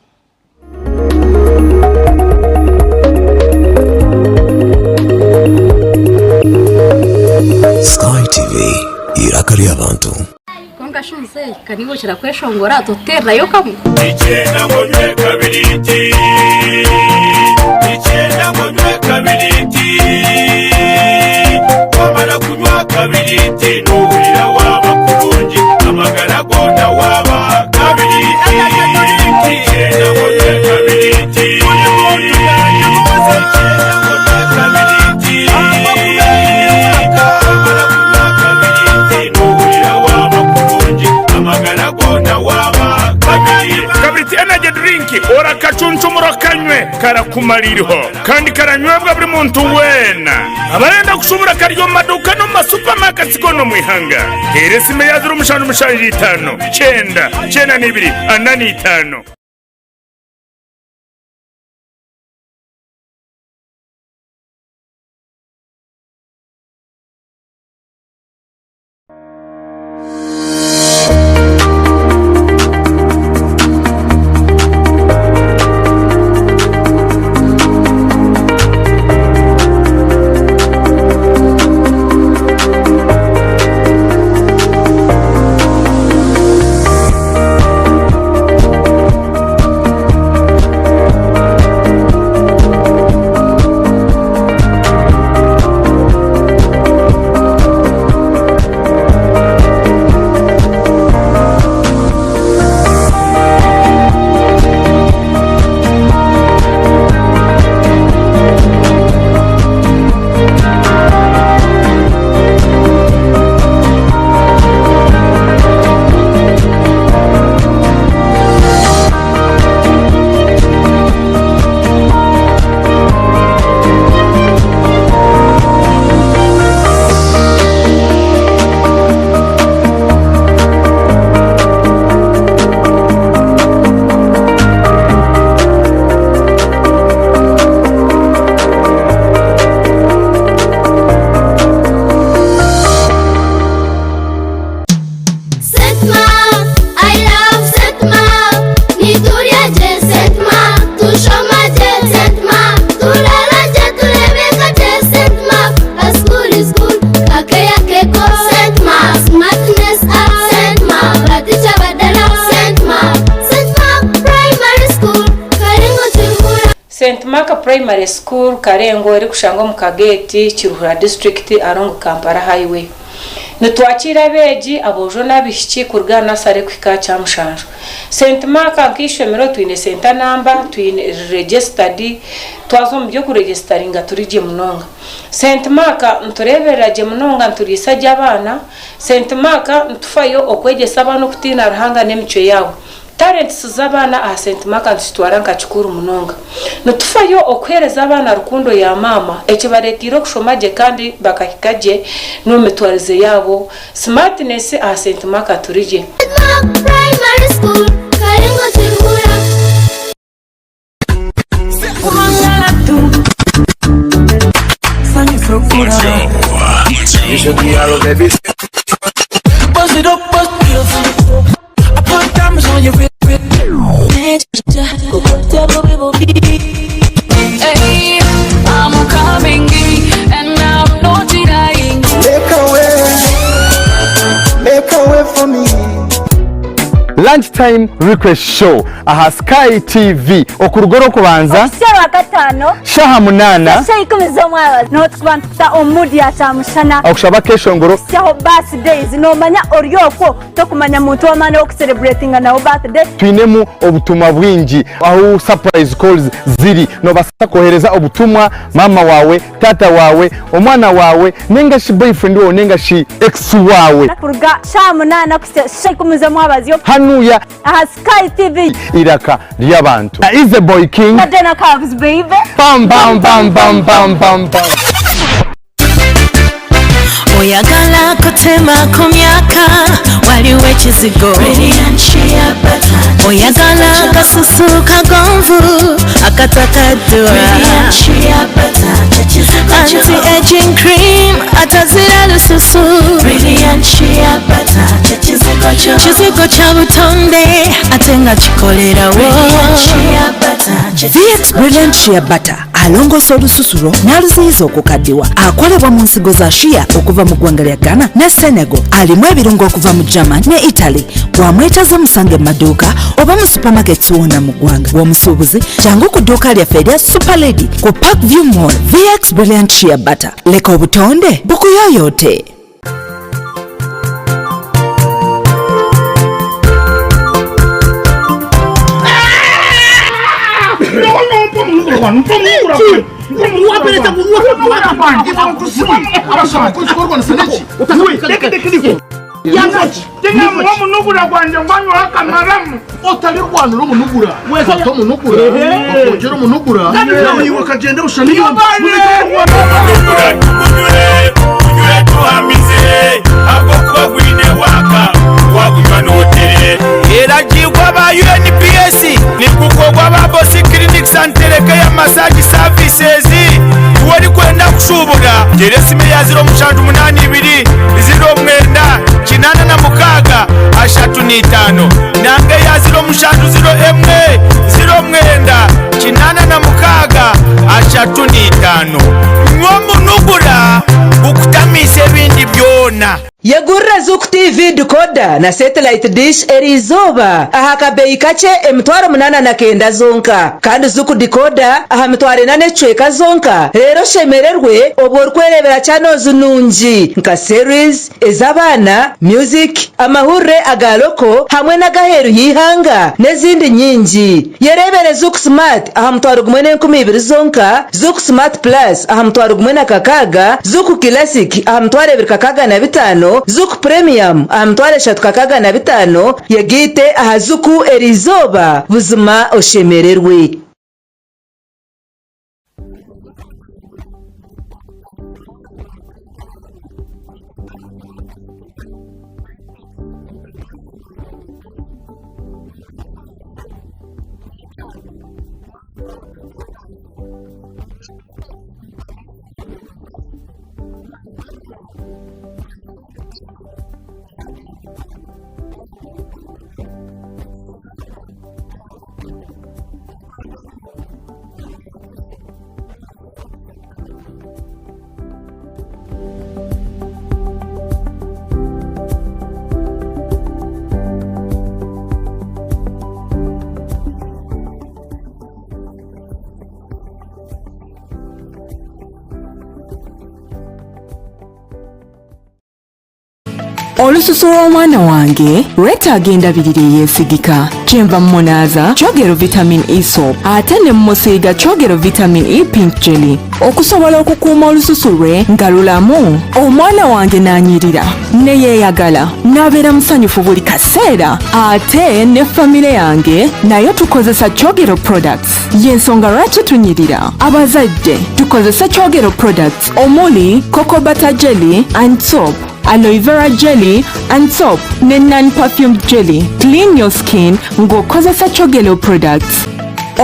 Sky TV irakari abantu konga shunse kanigo chira kweshongora totera yo kamu ichenda ngonywe kabiriti wamara kunywa kabiriti n'ubwira waba kurungi amagara gona waba kabiriti ichenda ngonywe kabiriti energy drink ora kacunchumuro kanywe karakumaririho kandi karanywebwa buri muntu wena abarenda kushubura karyo maduka no masupermarkets gono mwihanga heresime yazuru umushanu mushanji 5 9 9 2 5 Primary School Karengo eri kushango mukageti Kiruhura district arongo Kampala highway nitwakira beji abojo nabishiki kurgana sare kwika cha mushanjo St Mark akishemero twine center number twine registered twazo mbyo ku registeringa turije munonga St Mark ntureberaje munonga nturisajya abana St Mark ntufayo okwegesa abana kutina ruhanga nemico yawo talents z'abana a St Mark ntitwara nkachukuru munonga nutufayo okwereza abana rukundo ya mama ekibaretiro kushomaje kandi bakahikaje no metwarize yabo smartness a St Mark turije primary school Karengo Kiruhura on your hey, I'm coming and I'm not denying. Make a way for me. lunchtime request show aha Sky TV okurugoro kubanza Sera gatano shaha munana shayikumizo mwabazi no twanta omudi atamushana okushaba keshongoro shaho birthdays no manya oryoko to kumanya muntu wamana ok celebrating na birthday twinemu obutumwa bwingi aho surprise calls ziri no basa kohereza obutumwa mama wawe tata wawe omwana wawe nenga shi boyfriend wawe nenga shi ex wawe kuruga shaha munana shayikumizo mwabazi hanuya aha Sky TV iraka ry'abantu is the boy king Adena Cavs baby bam bam bam bam bam bam bam oyagala kutema ku myaka waliwo ekizigo oyagala kasusu kagonvu akatakadwa anti-aging cream atazira lususu kizigo kya butonde ate nga kikolerawo VX Brilliant Shea Butter alongosa olususulo n'aluziyiza okukaddiwa akolebwa mu nsigo za shea okuva mu ggwanga lya Ghana ne Senegal alimu ebirungo okuva mu German ne Italy wamwetaze musange mu maduuka oba mu supermarkets wonna mu ggwanga w'omusuubuzi jangu ku dduuka lyaffe erya Super Lady ku Parkview Mall. VX Brilliant Shea Butter leka obutonde bukuyooyoote. munugura kwanje ngwanyu akamaramu otali rwanda rumunugura weka to munugura okongera munugura nawe iwe kagenda ushaniye munugura tunyure tuhamize abo kuba gwine waka waguma notere era jigwa ba UNPS ni kukogwa ba bosi clinic santereke ya massage services wari kwenda kushubura jeresime ya 082 0 kinana na mukaga ashatu n'itano nange ya 0 kinana na mukaga ashatu n'itano mwomunugura ukutamise ebindi byona yegurra Zuku TV decoder na satellite dish erizoba aha kabeyi kace emitwaro 89 zonka kandi Zuku decoder aha mitwaro 8 zonka rero shemererwe oborkwerebera channels nungi nka series ezabana music amahure agaloko hamwe na gaheru yihanga nezindi nyingi yerebere Zuku Smart aha mitwaro 12 zonka Zuku Smart Plus aha mitwaro 16 Zuku Classic aha mitwaro 25 Zuku Premium amtware 3 yagite aha Zuku erizoba buzima oshemererwe. Olususu lw'omwana wange lwetaaga endabirira eyeesigika. Kyenva mmumunaaza kyogero vitamin E soap ate ne mmusiiga kyogero vitamin E pink jelly okusobola okukuuma olususu lwe nga lulamu. Omwana wange n'anyirira ne yeeyagala n'abeera musanyufu buli kaseera. Ate ne famire yange nayo tukozesa kyogero products. Y'ensonga lwaki tunyirira. Abazadde tukozesa kyogero products omuli cocoa butter jelly and soap, aloe vera jelly and soap ne non-perfumed jelly. Clean your skin ng'okozesa kyogero products.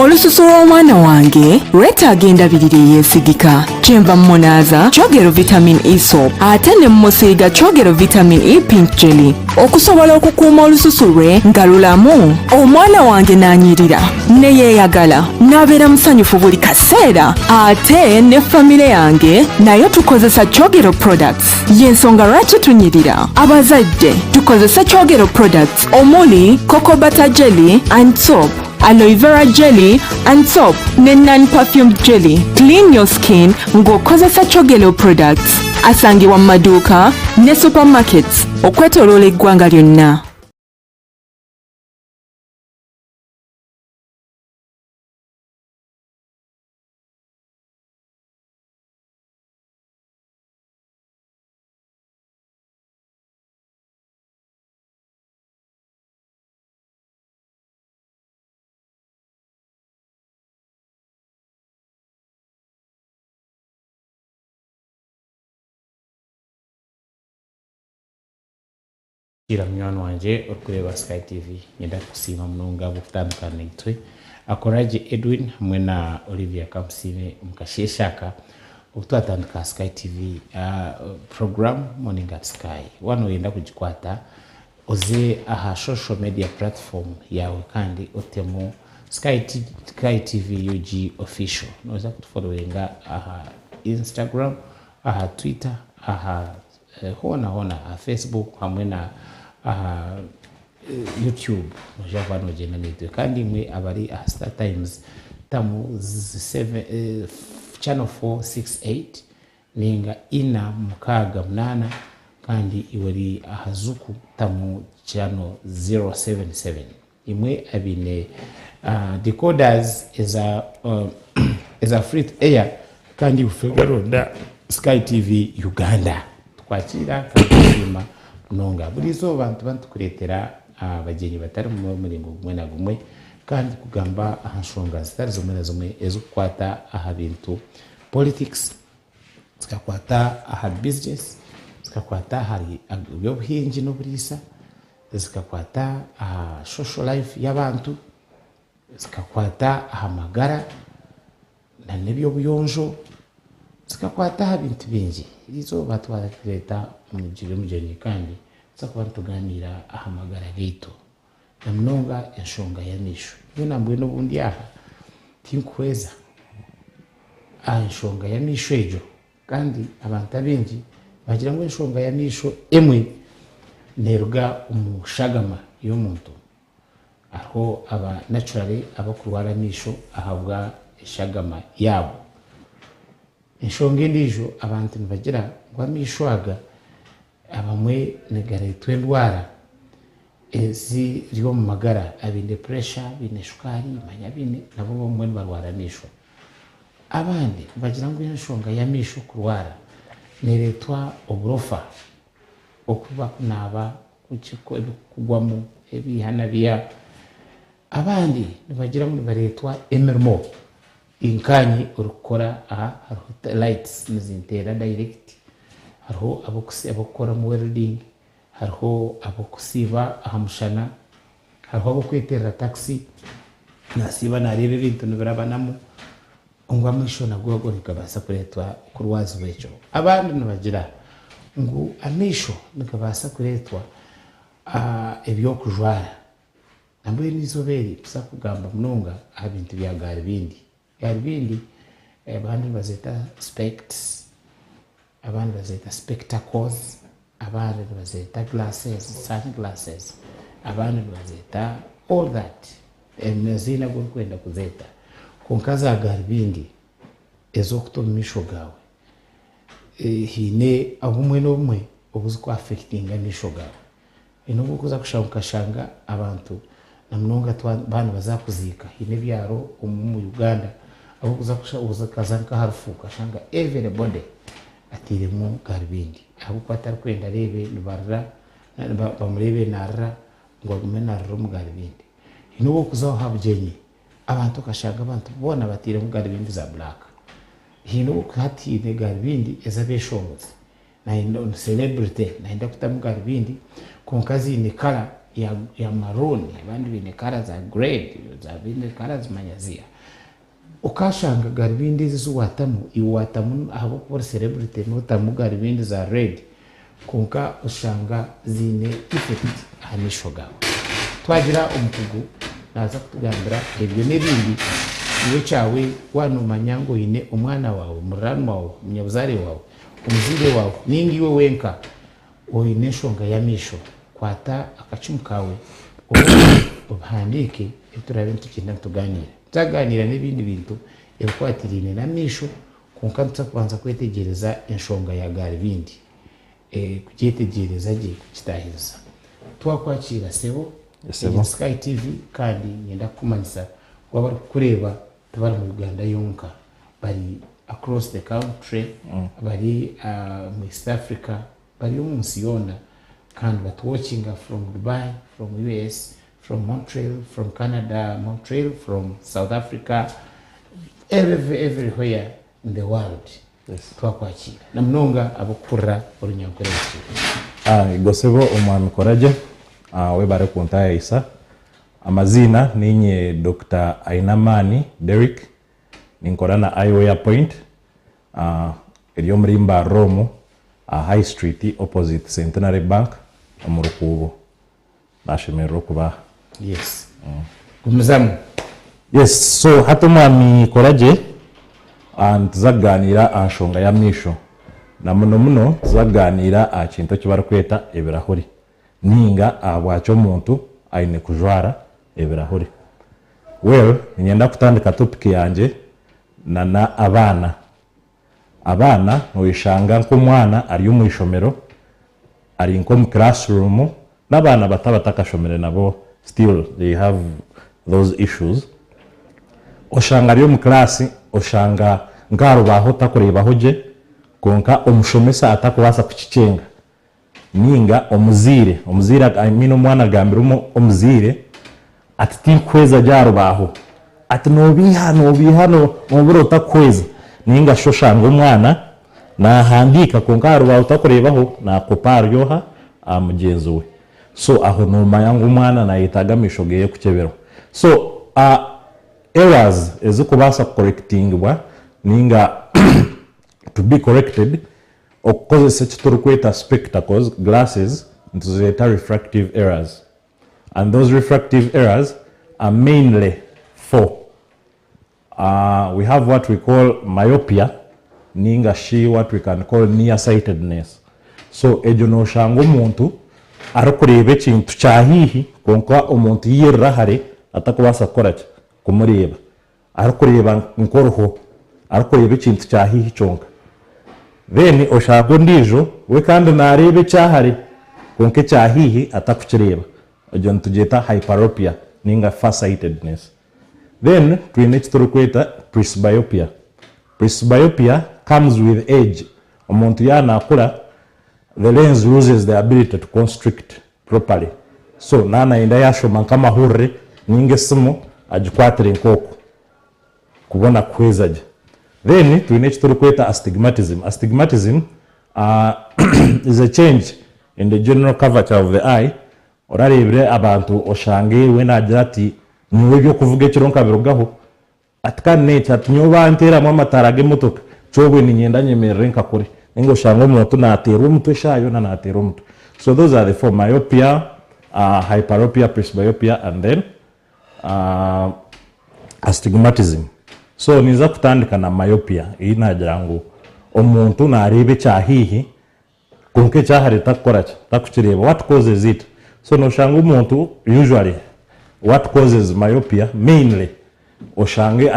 olususu lw'omwana wange lwetaaga endabirira eyeesigika kyenva mmunaaza kyogero vitamin E soap ate ne mmusiiga kyogero vitamin E pink jelly okusobola okukuuma olususu lwe nga lulamu omwana wange n'anyirira ne yeeyagala n'abeera musanyufu buli kaseera ate ne famire yange nayo tukozesa kyogero products y'ensonga lwaki tunyirira abazadde tukozesa kyogero products omuli cocoa butter jelly and soap, aloe vera jelly and soap ne non-perfumed jelly. Clean your skin ng'okozesa kyogero products. Asangibwa mu maduuka ne supermarkets okwetooloola eggwanga lyonna. Kira mnywani wanje okureba Sky TV nyenda kusima munonga bukutandukana naitwe akoraje Edwin hamwe na Olivia Kamusime mukasheshaka okutwatandika Sky TV program Morning at Sky wano yenda kujikwata oze aha social media platform yawe kandi otemo Sky TV UG official noza kutufollowinga aha Instagram aha Twitter aha hona Facebook hamwe na YouTube mujavano jena nitwe kandi mwe abari Star Times tamu 7 channel 468 ninga ina mukaga mnana kandi iwari Zuku tamu channel 077 imwe abine decoders is a free air kandi ufegaronda Sky TV Uganda twakira kandi nonga burizo bantu kuretera abagenyi batari mu muringo gumwe na gumwe kandi kugamba ahashonga zitari zomwe ezukwata aha bintu politics zikakwata aha business zikakwata hari byobuhingi n'oburisa zikakwata aha social life y'abantu zikakwata aha magara na nebyo buyonjo zikakwata aha bintu bingi izo batwareta mujeni kandi zakuba tuganira aha magara gito na mnonga enshonga ya nisho yona mbwe n'obundi aha tinkweza enshonga ya nisho ejo kandi abantu abengi bagira ngo enshonga ya nisho emwe neruga umushagama y'omuntu aho aba naturally abakurwara nisho ahabwa eshagama yabo enshonga ndijo abantu nibagira ngo amishwaga abamwe negaretwe ndwara ezi ryo mu magara abinde pressure bine shukari manyabine nabo bomwe barwara nisho abandi bagira ngo enshonga ya misho kurwara neretwa obrofa okuba kunaba kuchiko kugwamu ebihana bya abandi bagira ngo baretwa emermo inkanyi urukora aha lights nizintera direct hariho abokora mu welding hariho abokusiba ahamushana hariho abokwetera taxi nasiba narebe ibintu nibirabanamo ngwa mwisho nagwo nikabasa kuretwa kurwazi wecho abandi nibagira ngo amisho nikabasa kuretwa ebyo kujwara namwe nizoberi tusa kugamba munonga abintu bya garibindi abandi bazeta spects abandi bazeta spectacles abandi bazeta glasses sunglasses abandi bazeta all that emezina kwenda kuzeta konkaza garibindi ezo kutomisho gawe hine abumwe n'umwe obuziko affectinga nisho gawe inogo kuza kushanga abantu namnonga bana bazakuzika hine byaro mu Uganda abo kuza kushabuza kazanka harufuka shanga everybody atiremo garibindi abo patara kwenda rebe nibarra bamurebe narra ngo gumenarro mu garibindi inogo kuza habujenye abantu kashanga abantu bona batiremo garibindi za black hino hati ne garibindi ezabeshongoze na ino celebrity na inda kutamu garibindi konkazi ni kala ya maroon abandi bine colors za grey za bine colors manyazia ukashanga garibindi ziwatamu iwatamu abo for celebrity no tamu garibindi za red konka ushanga zine effect hanishoga twagira umukugu naza kutugambira ibyo n'ibindi iwe cyawe wanumanya ngo ine umwana wawe murano wawe munyabuzare wawe umuzire wawe ningiwe wenka oineshonga yamisho kwata akacumu kawe ubhandike turabe tukina tuganira taganira n'ibindi bintu yakwatirine na misho konka tsakubanza kwetegereza enshonga ya garibindi kugitegereza je kitahiza twakwakira sebo Sky TV kandi ngenda kumanisa wabari kureba tabara mu Uganda yonka bari across the country bari mu East Africa bari umunsi yona kandi watching from Dubai, from US, from Montreal, from Canada, Montreal, from South Africa, everywhere in the world. Twakwakira na mnonga abukura urunyankoreje igosebo umwami koraje we bare kuntaye isa amazina ninye Dr. Ainamani Derek ninkorana Iway Point eriyo murimba Rome High Street opposite Centenary Bank amurukubo nashimero kuba yes kumuzamu yes so hatumwami koraje and zaganira anshonga ya misho na muno zaganira akinto kibara kweta ebirahuri ninga abwacho muntu aine kujwara ebirahuri well nyenda kutandika topic yanje na abana noyishanga nk'umwana ari umwishomero ari nko mu classroom n'abana batabatakashomere nabo still they have those issues oshanga ari mu class oshanga ngaro baho takurebaho je konka umushomesa atakubasa kukicenga ninga omuzire I mean umwana gambira omuzire ati kweza jaro baho ati nobihano muburo takweza ninga shoshanga umwana na handika konkaro baho takurebaho na kopar yoha amugenzi we so aho noma yangu umwana na yitagamisho geye kukebero so errors ezikubasa correctingwa ninga to be corrected okozesa ekiturukweta spectacles glasses ntuzeta refractive errors and those refractive errors are mainly four. We have what we call myopia ninga what we can call nearsightedness so ejo no shango muntu arakureba ekintu kyahihi konka omuntu yirahare atakubasa kukora kumureba arakureba nkoroho arakureba ekintu kyahihi cyonka then oshago ndijo we kandi narebe cyahare konke cyahihi atakukireba ejo ntugeta hyperopia ninga farsightedness. Then twine ekiturukweta presbyopia. Presbyopia comes with age. Omuntu yanakura the lens loses the ability to constrict properly. So nana enda yashoma kama hurre ninge simu ajikwatire nkoko kubona kwezaje. Then twine ekiturukweta astigmatism. Astigmatism is a change in the general curvature of the eye. Orarebire abantu oshange we nagira ati niwe byo kuvuga ekironka birugaho atkane cyatunyo bantera mu matarage motoka cyowe ni nyenda nyemerere nkakore ngo shango umuntu natera umutwe shayo na natera umutwe. So those are the four: myopia, hyperopia, presbyopia, and then astigmatism. So niza kutandika na myopia inagira ngo omuntu narebe cyahihi konke cyahari takora takukireba. What causes it? So no shango umuntu usually what causes myopia mainly oshange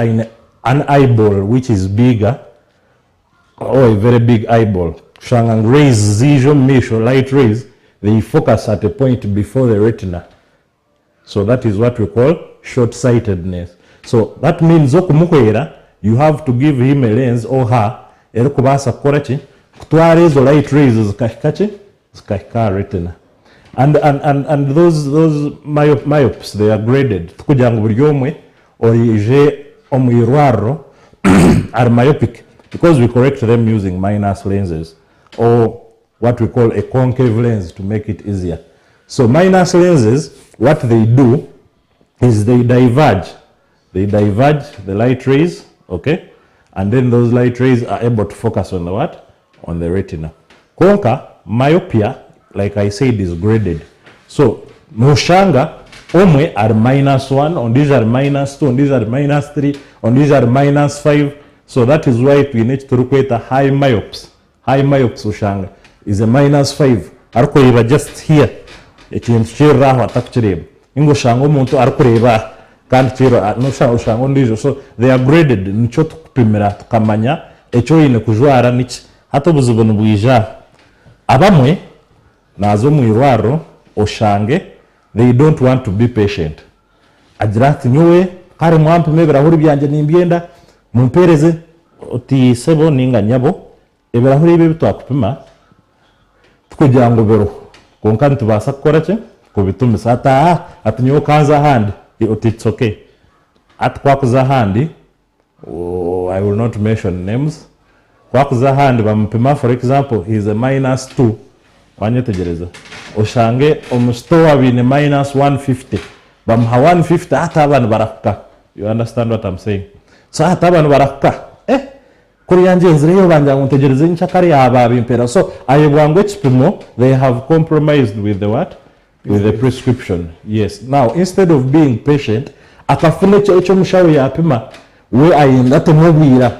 an eyeball which is bigger or a very big eyeball. Shanga rays zisho misho light rays they focus at a point before the retina. So that is what we call short-sightedness. So that means okumukwera you have to give him a lens or her erikubasa kukora ki kutwara ezo light rays zikahika retina. And those myopes they are graded. Tukujya ngo buri omwe orije omwirwaro are myopic because we correct them using minus lenses or what we call a concave lens to make it easier. So minus lenses, what they do is they diverge the light rays, okay, and then those light rays are able to focus on the what? On the retina. Konka, myopia, like I said, is graded. So mushanga omwe are -1, on these are -2, on these are -3, on these are -5. So that is why we need to create a high myopes. High myopes ushanga is a -5. Ariko iba just here. Ekintu kiraho atakireba. Ingo shanga umuntu arikureba kandi kira no shanga ndijo. So they are graded. Nico tukupimira tukamanya echo yine kujwara niki. Hato buzubona bwija. Abamwe nazo mu irwaro oshange they don't want to be patient. Ajirati nyowe kare mwampe mebirahuri byanje nimbyenda mumpereze oti sebo ninga nyabo ebirahuri ibi bitwakupima kugira ngo bero konka ntubasa gukora cye kubituma sata atunyo kaza handi oti it's okay atwakuza handi I will not mention names kwakuza handi bamupima for example he is a -2 wanyetegereza oshange omustowa bine -150 bamha 150 hata abantu barafuka. You understand what I'm saying? So hata abantu barafuka kuri yanje nzireyo banja ntegereze nchakari ababimpera. So ayebwangwe chipimo they have compromised with the what? With the prescription. Yes. Now instead of being patient akafune cyo mushawe yapima we ayenda tumubwira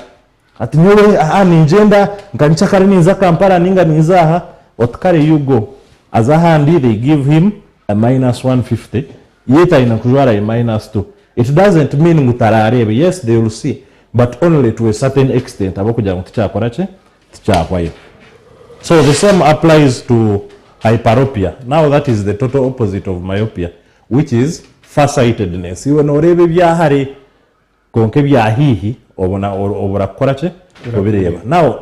ati nyowe ninjenda nkanchakari ninza Kampala ninga nizaha otkare you go azahandi they give him a -150 yeta inakujwara a -2. It doesn't mean mutararebe. Yes, they will see, but only to a certain extent. Abakuja mutichakora che tichakwayo. So the same applies to hyperopia. Now that is the total opposite of myopia, which is farsightedness. You know rebe byahari konke byahihi obora korache obireba. Now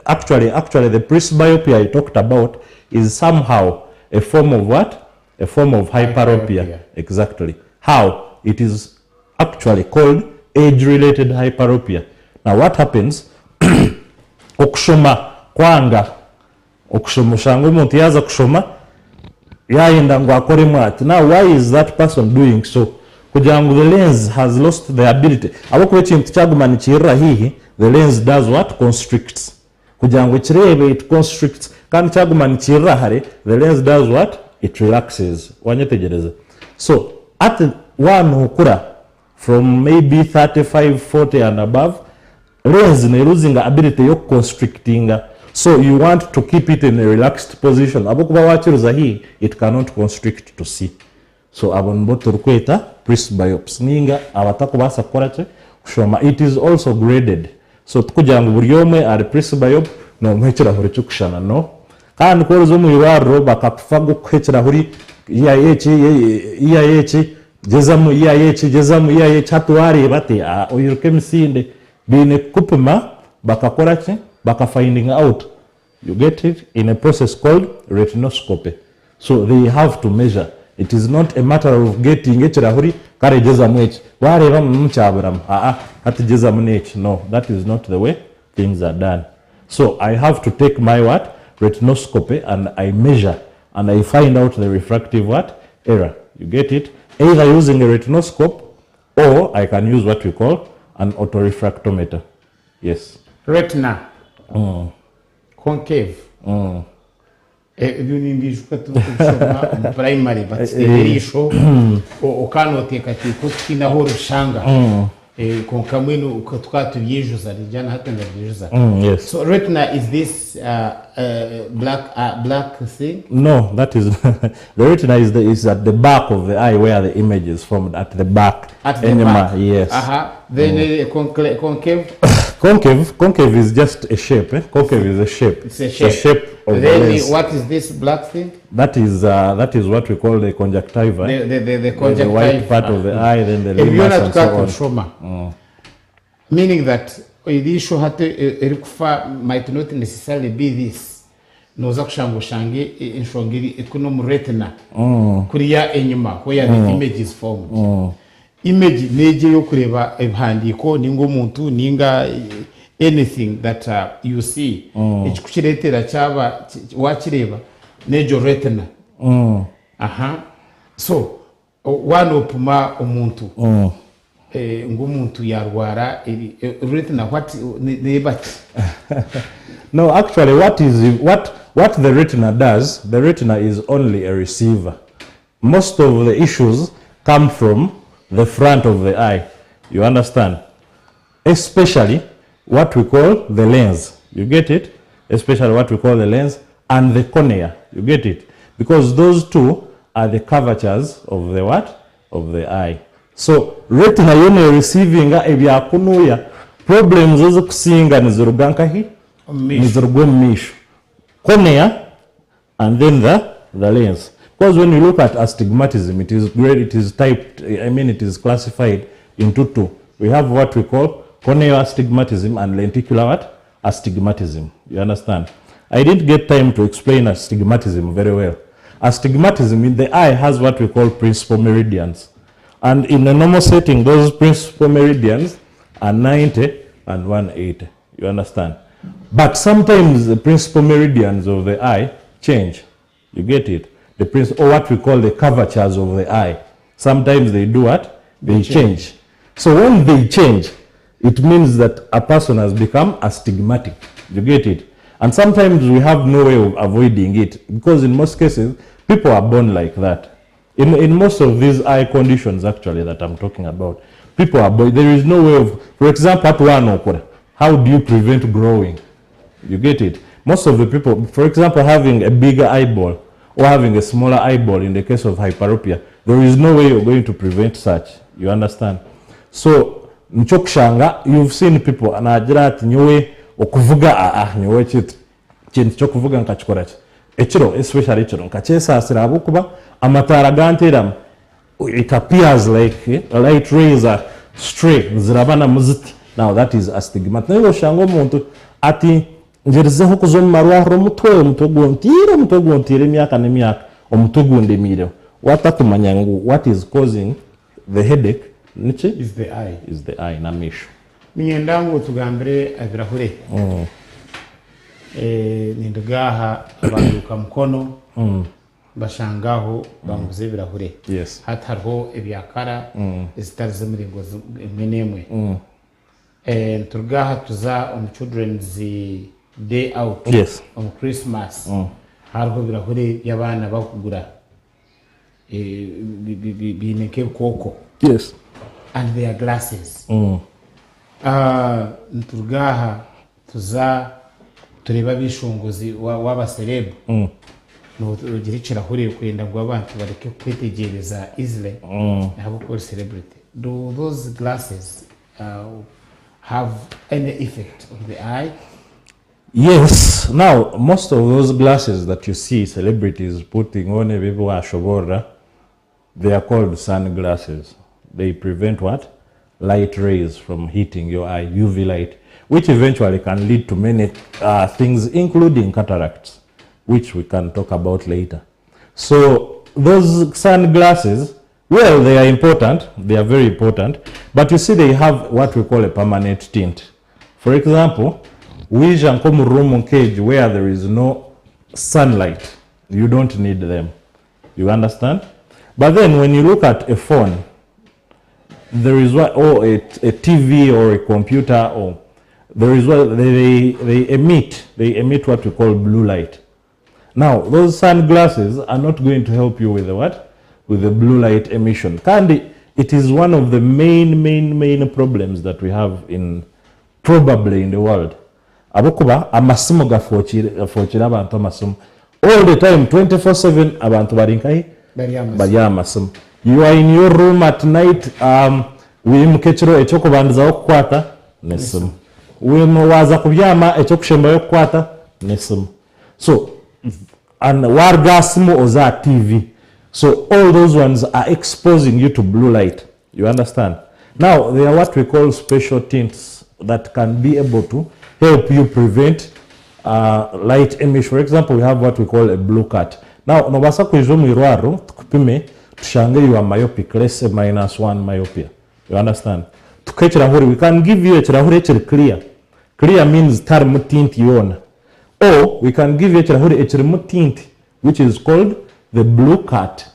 actually the presbyopia I talked about is somehow a form of what? A form of hyperopia. Exactly. How? It is actually called age-related hyperopia. Now what happens? Okushoma kwanga okushoma shango umuntu yaza kushoma yaenda ngo akore mwati. Now why is that person doing so? Kugira ngo the lens has lost the ability. Abakwe kintu cyagumana kirira hihi the lens does what? Constricts. Kugira ngo kirebe it constricts. Kandi cyagumana kirira hare the lens does what? It relaxes. Wanyetegereza. So at one ukura from maybe 35, 40 and above, lens is losing the ability of constricting. So you want to keep it in a relaxed position. Abukuba wachiruza hii, it cannot constrict to see. So abonboto rukweta presbyops ninga abatakubasa korache kushoma. It is also graded. So tukuja ngo buri yomwe ari presbyop no mwechera hori chukushana no. Kandi korozo mu iwaro bakakufago kwechera hori iya jezamu iya chatwari bati oyiruke misinde bine kupima bakakora ki baka finding out. You get it in a process called retinoscopy. So they have to measure. It is not a matter of getting echirahuri kare jezamu echi wareba mchabram hati jezamu echi. No, that is not the way things are done. So I have to take my what? Retinoscopy and I measure and I find out the refractive what? Error. You get it? Either using a retinoscope or I can use what we call an autorefractometer. Yes. Retina. Concave. Primary, but the issue o kanoteka kina horo shanga. Konkamwino ukatukatu yejuza lijana hata ndajuza. Yes. So retina is this black thing? No, that is the retina is at the back of the eye where the image is formed at the back. At the back. Yes. Then concave. Concave is just a shape. Concave is a shape. It's a shape. The shape of then the lens. what is this black thing? That is what we call the conjunctiva. The conjunctiva. The white part of the eye, then the limbus and so on. Meaning that the issue might not necessarily be this. Noza kushango shange inshongiri ikuno retina. Kuriya enyuma where the image is formed. Image neje yo kureba ebhandiko ningo muntu ninga anything that you see. Ekikukiretera cyaba wakireba nejo retina. So wanopuma omuntu ng'omuntu yarwara retina what No, actually what the retina does, the retina is only a receiver. Most of the issues come from the front of the eye, you understand, especially what we call the lens, you get it, especially what we call the lens and the cornea, you get it, because those two are the curvatures of the what, of the eye. So retina yone receiving ebyakunuya problems zo kusinga nizurugankahi nizurugwemisho cornea and then the lens. Because when you look at astigmatism, it is great, it is typed, it is classified into two. We have what we call corneal astigmatism and lenticular what? Astigmatism. You understand? I didn't get time to explain astigmatism very well. Astigmatism in the eye has what we call principal meridians. And in a normal setting, those principal meridians are 90 and 180. You understand? But sometimes the principal meridians of the eye change. You get it? Or what we call the curvatures of the eye. Sometimes they do what? They change. So when they change, it means that a person has become astigmatic. You get it? And sometimes we have no way of avoiding it, because in most cases, people are born like that. In most of these eye conditions, actually, that I'm talking about, people are born. There is no way of, for example, how do you prevent growing? You get it? Most of the people, for example, having a bigger eyeball or having a smaller eyeball in the case of hyperopia, there is no way you're going to prevent such. You understand? So, nchokushanga, you've seen people, anagira ati nyowe okuvuga nyowe kintu kyokuvuga nkakikorachi. Echiro, especially echiro, nkachesa asira abukuba, amatara ganteramu, it appears like light rays are stray, zirabana muziti. Now that is astigmatism. Nero shango muntu ati njerizeho kuzomarwaro mutogontire myaka n'emyaka omutogunde mireo. Watakumanya ngu what is causing the headache nichi is the eye. Is the eye na misho. Minyendangu tugambire abirahure. Nindugaha abanduka mukono bashangaho banguze birahure. Yes. Hatarho ebyakara zitarize miringo imwe n'imwe. Turgaha tuza on children's day out. Yes. On Christmas. Harho birahure y'abana bakugura bineke koko. Yes. And their glasses. Turgaha tuza tureba bishunguzi waba celeb. No ugira ikirahure kwenda ngo abantu bareke kwitegereza easily. Have called celebrity. Do those glasses have any effect on the eye? Yes. Now, most of those glasses that you see celebrities putting on people ashobora, they are called sunglasses. They prevent what? Light rays from hitting your eye, UV light, which eventually can lead to many things, including cataracts, which we can talk about later. So those sunglasses, well, they are important. They are very important. But you see, they have what we call a permanent tint. For example, we can come room cage where there is no sunlight. You don't need them. You understand? But then when you look at a phone, there is what, or a TV or a computer, or there is what they emit what we call blue light. Now, those sunglasses are not going to help you with the what? With the blue light emission. Kandi, it is one of the main problems that we have probably in the world. Abokuba amasimu gafochira abantu amasimu all the time 24/7 abantu barinkai bari amasimu. You are in your room at night, wimukechero echokubanza okukwata nesimu, waza kubyama echokushemba yokukwata nesimu. So and wargasimu oza TV. So all those ones are exposing you to blue light. You understand? Now they are what we call special tints that can be able to help you prevent light emission. For example, we have what we call a blue cut. Now nobasa kuizo mwirwaro tukupime tushange you are myopic, let's say -1 myopia. You understand? Tukechirahuri, we can give you a chirahuri clear. Clear means tarmu tint yona. Or we can give you a chirahuri tint which is called the blue cut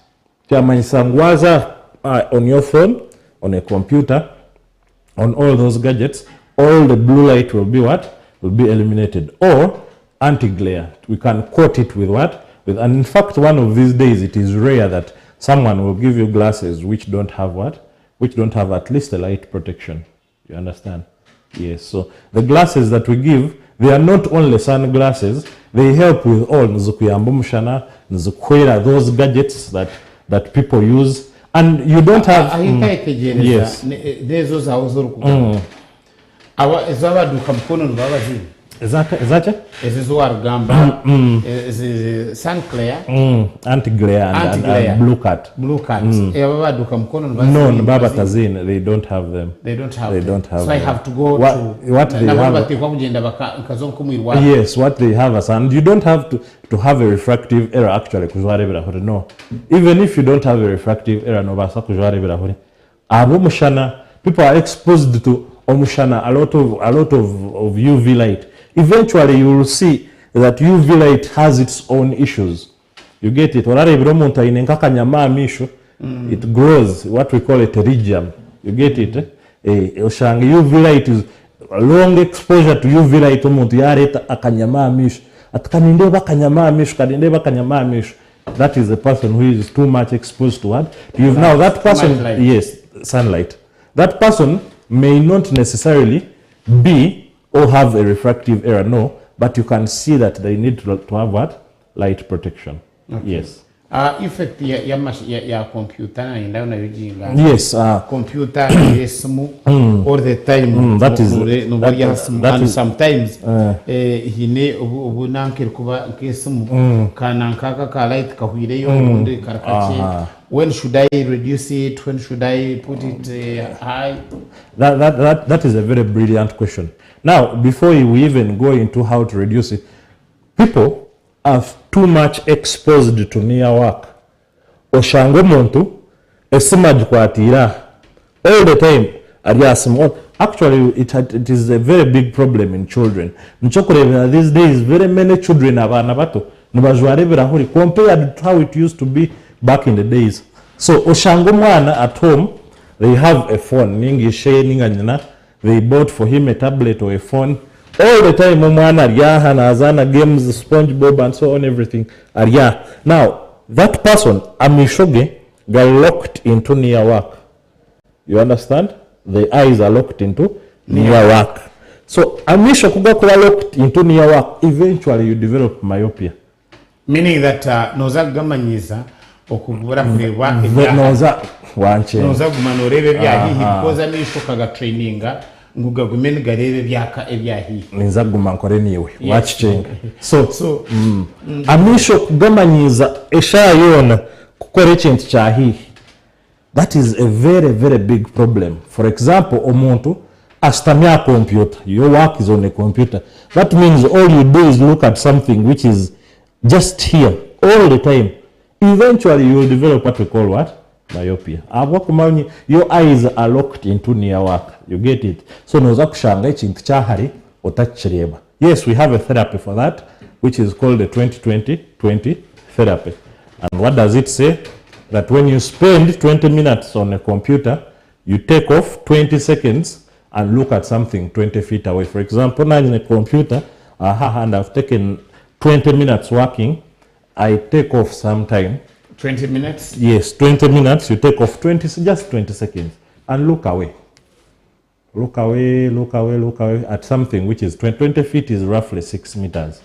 Sangwaza on your phone, on a computer, on all those gadgets, all the blue light will be what? Will be eliminated. Or anti-glare. We can coat it with what? And in fact, one of these days, it is rare that someone will give you glasses which don't have what? Which don't have at least a light protection. You understand? Yes. So the glasses that we give, they are not only sunglasses, they help with all Nzukuyambumushana, Nzukwera, those gadgets that people use. And you don't have... Yes. Those are also... anti-glare and blue cut. Blue cut. No, Baba Tazin, they don't have them. They don't have so I have to go what they have. Yes, what they have and you don't have to have a refractive error actually. No. Even if you don't have a refractive error, people are exposed to Omushana, a lot of UV light. Eventually, you will see that UV light has its own issues. You get it? It grows, what we call a pterygium. You get it? UV light is a long exposure to UV light. That is a person who is too much exposed to what? Now that person, yes, sunlight. That person may not necessarily be or have a refractive error, no, but you can see that they need to have what? Light protection. Okay. Yes. Effect ya computer na inda na yujinga. Yes. Computer is all the time. That is and sometimes hine ubunanke kuba kesmu kanankaka ka light kahwire yo munde karakache. When should I reduce it? When should I put it high? That is a very brilliant question. Now, before we even go into how to reduce it, people are too much exposed to near work. Oshango muntu esimaj kwatira all the time. Actually, it is a very big problem in children. These days, very many children have anabato compared to how it used to be back in the days. So Oshango mwana at home, they have a phone. They bought for him a tablet or a phone. All the time, mwana azana games, SpongeBob and so on, everything. Now, that person, Amishoge, got locked into near work. You understand? The eyes are locked into near work. So, Amisho kuga locked into near work, eventually you develop myopia. Meaning that noza gamanyiza okuvura kureba noza wanche noza gumanorebe byahihi because Amisho kaga traininga nguga gumene garebe byaka ebyahihi ninza gumankore niwe watch change so Amisho kugamanyiza eshayona kukora ikintu cyahihi. That is a very, very big problem. For example, omuntu astamia computer. Your work is on a computer. That means all you do is look at something which is just here all the time. Eventually, you will develop what we call what? Myopia. Your eyes are locked into near work. You get it? So, yes, we have a therapy for that, which is called the 20-20-20 therapy. And what does it say? That when you spend 20 minutes on a computer, you take off 20 seconds and look at something 20 feet away. For example, now in a computer, and I've taken 20 minutes working, I take off some time. 20 minutes? Yes, 20 minutes, you take off just 20 seconds and look away. Look away, look away, look away at something which is 20 feet is roughly 6 meters.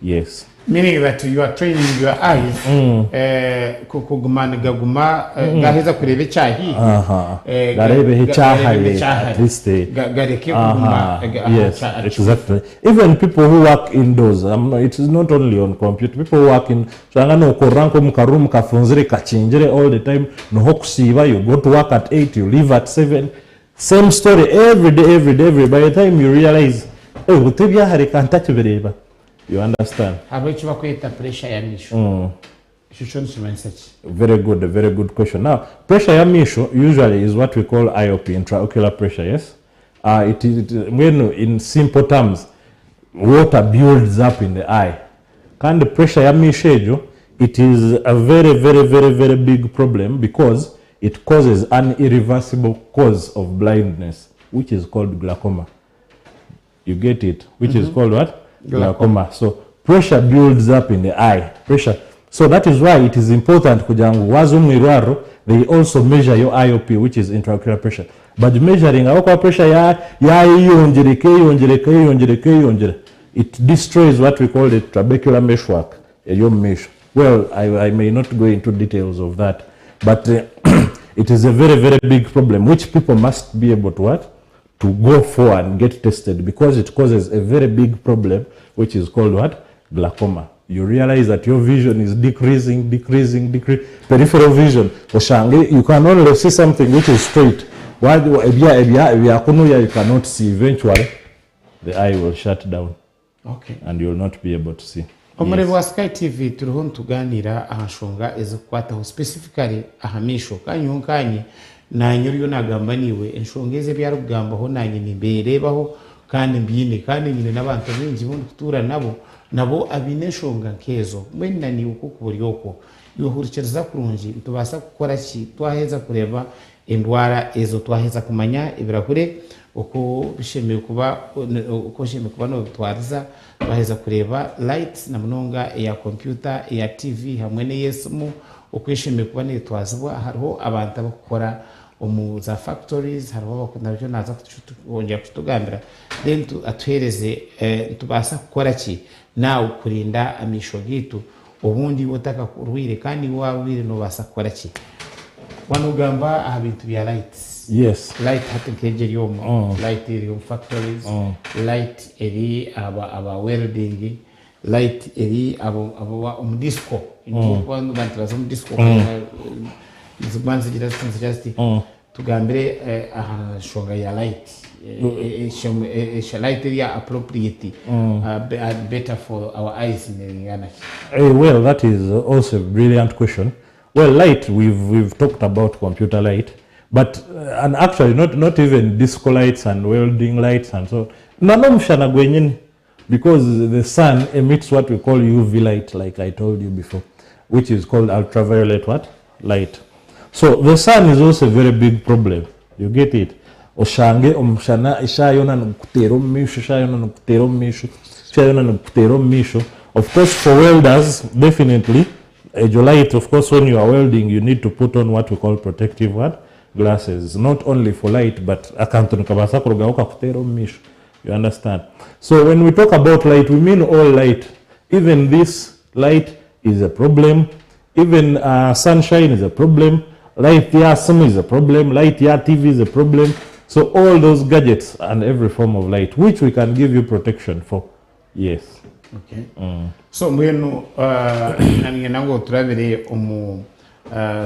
Yes. Meaning that you are training your eyes kugumana gaguma gaheza kurebe cyahi garebe cyahi at least gareke kuguma. Yes, exactly. Even people who work indoors, it is not only on computer. People who work in shangano koranko mukarum kafunzire kachinjire all the time no hokusiba. You go to work at 8, you leave at 7. Same story every day. By the time you realize, oh, utebya hari kantatu bereba. You understand? Pressure ya misho. Very good question. Now, pressure ya misho usually is what we call IOP, intraocular pressure, yes? When in simple terms, water builds up in the eye. And the pressure ya misho it is a very big problem because it causes an irreversible cause of blindness, which is called glaucoma. You get it? Which is called what? Glaucoma. So pressure builds up in the eye. Pressure. So that is why it is important kujangu wazo mwirwaro, they also measure your IOP, which is intraocular pressure. But measuring our pressure it destroys what we call the trabecular meshwork. Your mesh. Well, I may not go into details of that, but it is a very big problem which people must be able to what? To go for and get tested, because it causes a very big problem which is called what? Glaucoma. You realize that your vision is decreasing. Peripheral vision. You can only see something which is straight. While you cannot see. Eventually, the eye will shut down. Okay. And you will not be able to see. Omurebe wa Sky TV turiho tuganira ahashonga ezo kwataho specifically ahamisho kanyunkanye nanyuriyo nagamba niwe enshongeze byarugambaho nanye nimberebaho kandi mbine kandi nyine nabantu bengi bundi kutura nabo abineshonga nkezo mwenda ni uko kuburyoko yohurikiriza kurungi tubasa gukora ki twaheza kureba endwara ezo twaheza kumanya ibirahure uko bishimiye kuba no twariza baheza kureba light na munonga ya computer ya TV hamwe ne yesimu ukwishimiye kuba ne twazibwa hariho abantu bakora za factories hariho bakunda byo naza kongera kutugambira then atwereze tubasa gukora ki nawe kurinda amisho gitu ubundi utaka kurwire kandi wawire no basa gukora ki wanugamba abintu bya lights. Yes. Light hatekeje yomo. Light iri factories. Light iri aba welding. Light iri aba disco. Kwando bantu disco. Zibanze just tugambire shonga ya light. Light iri appropriate. Better for our eyes in Ghana. Well, that is also a brilliant question. Well, light, we've talked about computer light, but and actually not even disco lights and welding lights and so on. Because the sun emits what we call UV light, like I told you before, which is called ultraviolet what? Light. So the sun is also a very big problem. You get it? Oshange omshana ishayona nukutero misho, ishayona nukutero misho, ishayona nukutero misho. Of course, for welders, definitely. Light, of course, when you are welding, you need to put on what we call protective what? Glasses. Not only for light, but you understand? So when we talk about light, we mean all light. Even this light is a problem. Even sunshine is a problem. Light here sun is a problem. Light here TV is a problem. So all those gadgets and every form of light, which we can give you protection for. Yes. Okay. So mwenu nango turavire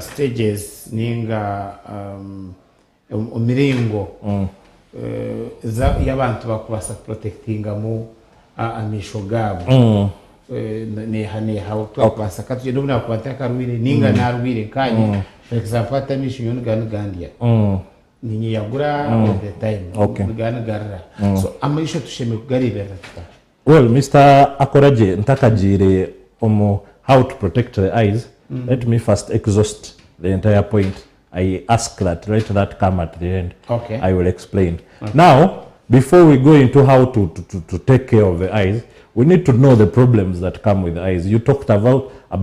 stages ninga umiringo y'abantu bakubasa protectinga mu amisho gabo neha twakubasa katuje ndumuna kubataka ruwire ninga narwire kanye for example atamisho yonigangandia ninyi yagura all the time garra so amisho tusheme kugaribera tuta. Well, Mr. Akoraje, ntakajire how to protect the eyes. Let me first exhaust the entire point. I ask that, let that come at the end. Okay. I will explain. Okay. Now, before we go into how to take care of the eyes, we need to know the problems that come with the eyes. You talked about now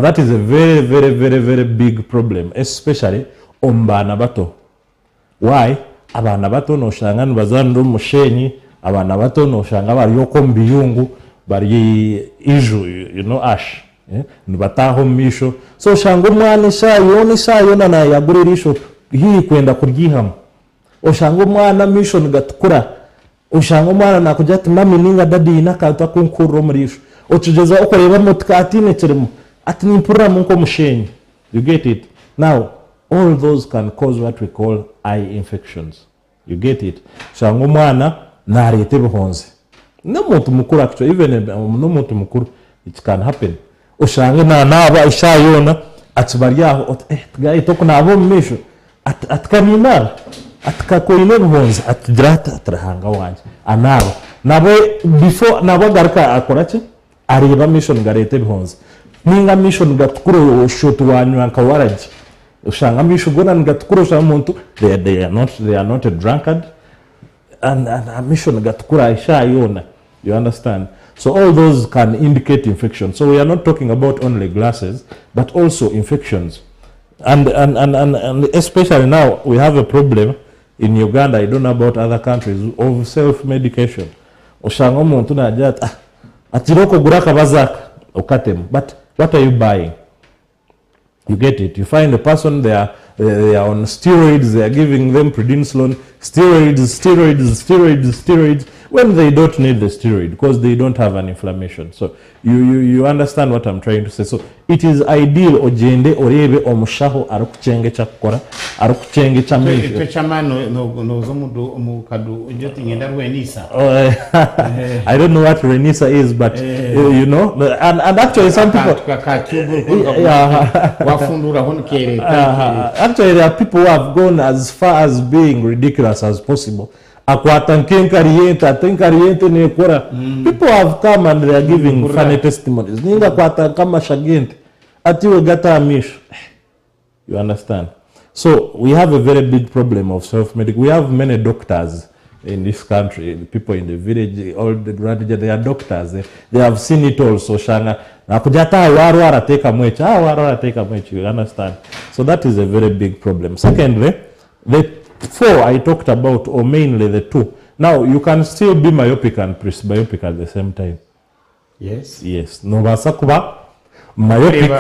that is a very big problem, especially ombana bato. Why? Abana bato no shanga nibazandu mushenyi, abana bato no shanga bari yoko mbiyungu, bari iju, ash. Nibataho misho. So shanga umwana shayona na yaguririsho hii kwenda kuryihamu. Oshanga umwana misho nigatukura. Oshanga umwana nakujati mami ninga dadi inakata kunkuro murisho. Ochugeza okoreba mutkatine kirimo. Ati nimpura munko mushenyi. You get it? Now, all those can cause what we call eye infections. You get it? Shanga umwana narete buhonze. No muntu mukuru actually, even no muntu mukuru, it can happen. Oshanga naba ishayona atibaryaho tgaye toko nabo misho atkaminara atkakoine buhonze atdrata atrahanga wanje anabo nabo before nabo garuka akorache areba mission garete bihonze ninga mission gatukuro shot wanywa nkawaraji ushanga mission gona ngatukuro sha muntu they are not a drunkard and a mission gatukura isha yona, you understand. So all those can indicate infection. So we are not talking about only glasses but also infections, and especially now we have a problem in Uganda, I don't know about other countries, of self-medication. Ushanga muntu najat atiroko guraka bazaka ukatemu, but what are you buying? You get it. You find a person they are on steroids, they are giving them prednisolone, steroids when they don't need the steroid because they don't have an inflammation. So you understand what I'm trying to say. So it is ideal ojende orebe omushaho arukuchenge chakora arukuchenge chamesho to chamano no zomudo omukadu ujoti ngenda Renisa. I don't know what Renisa is, but you know, and actually some people actually there are people who have gone as far as being ridiculous as possible. People have come and they are giving funny testimonies. You understand? So we have a very big problem of self-medication. We have many doctors in this country, people in the village, all the grandchildren, they are doctors. They have seen it also. You understand? So that is a very big problem. Secondly, the 4 I talked about, or mainly the 2. Now you can still be myopic and presbyopic at the same time. Yes. Yes. No basakuba myopic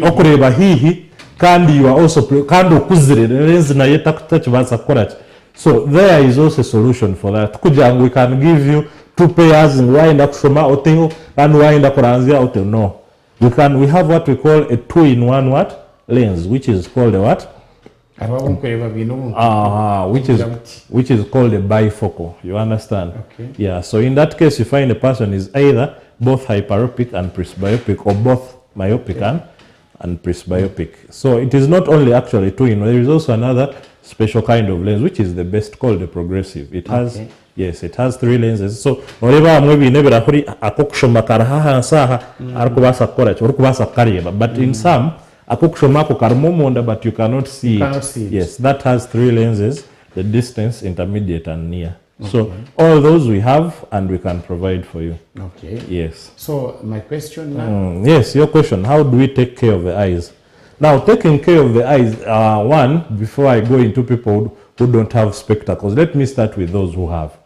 okureba hihi kandi you are also kandi okuzire lens na yeta kutach basakora. So there is also a solution for that. Kujangu we can give you 2 pairs and waenda kushoma oteho and waenda kuranzia oteho. No. We have what we call a 2-in-1 what? Lens, which is called a what? Which is called a bifocal. You understand? Okay. Yeah. So in that case, you find a person is either both hyperopic and presbyopic, or both myopic and presbyopic. So it is not only actually 2-in-1. There is also another special kind of lens, which is the best, called the progressive. It has yes, it has 3 lenses. So whatever maybe never akokushoma karaha saha arkubasa korach urkubasa kariba, but in some but you cannot see it. Yes, that has 3 lenses, the distance, intermediate and near. Okay. So all those we have and we can provide for you. Okay. Yes. So my question now? Yes, your question. How do we take care of the eyes? Now, taking care of the eyes, one, before I go into people who don't have spectacles, let me start with those who have.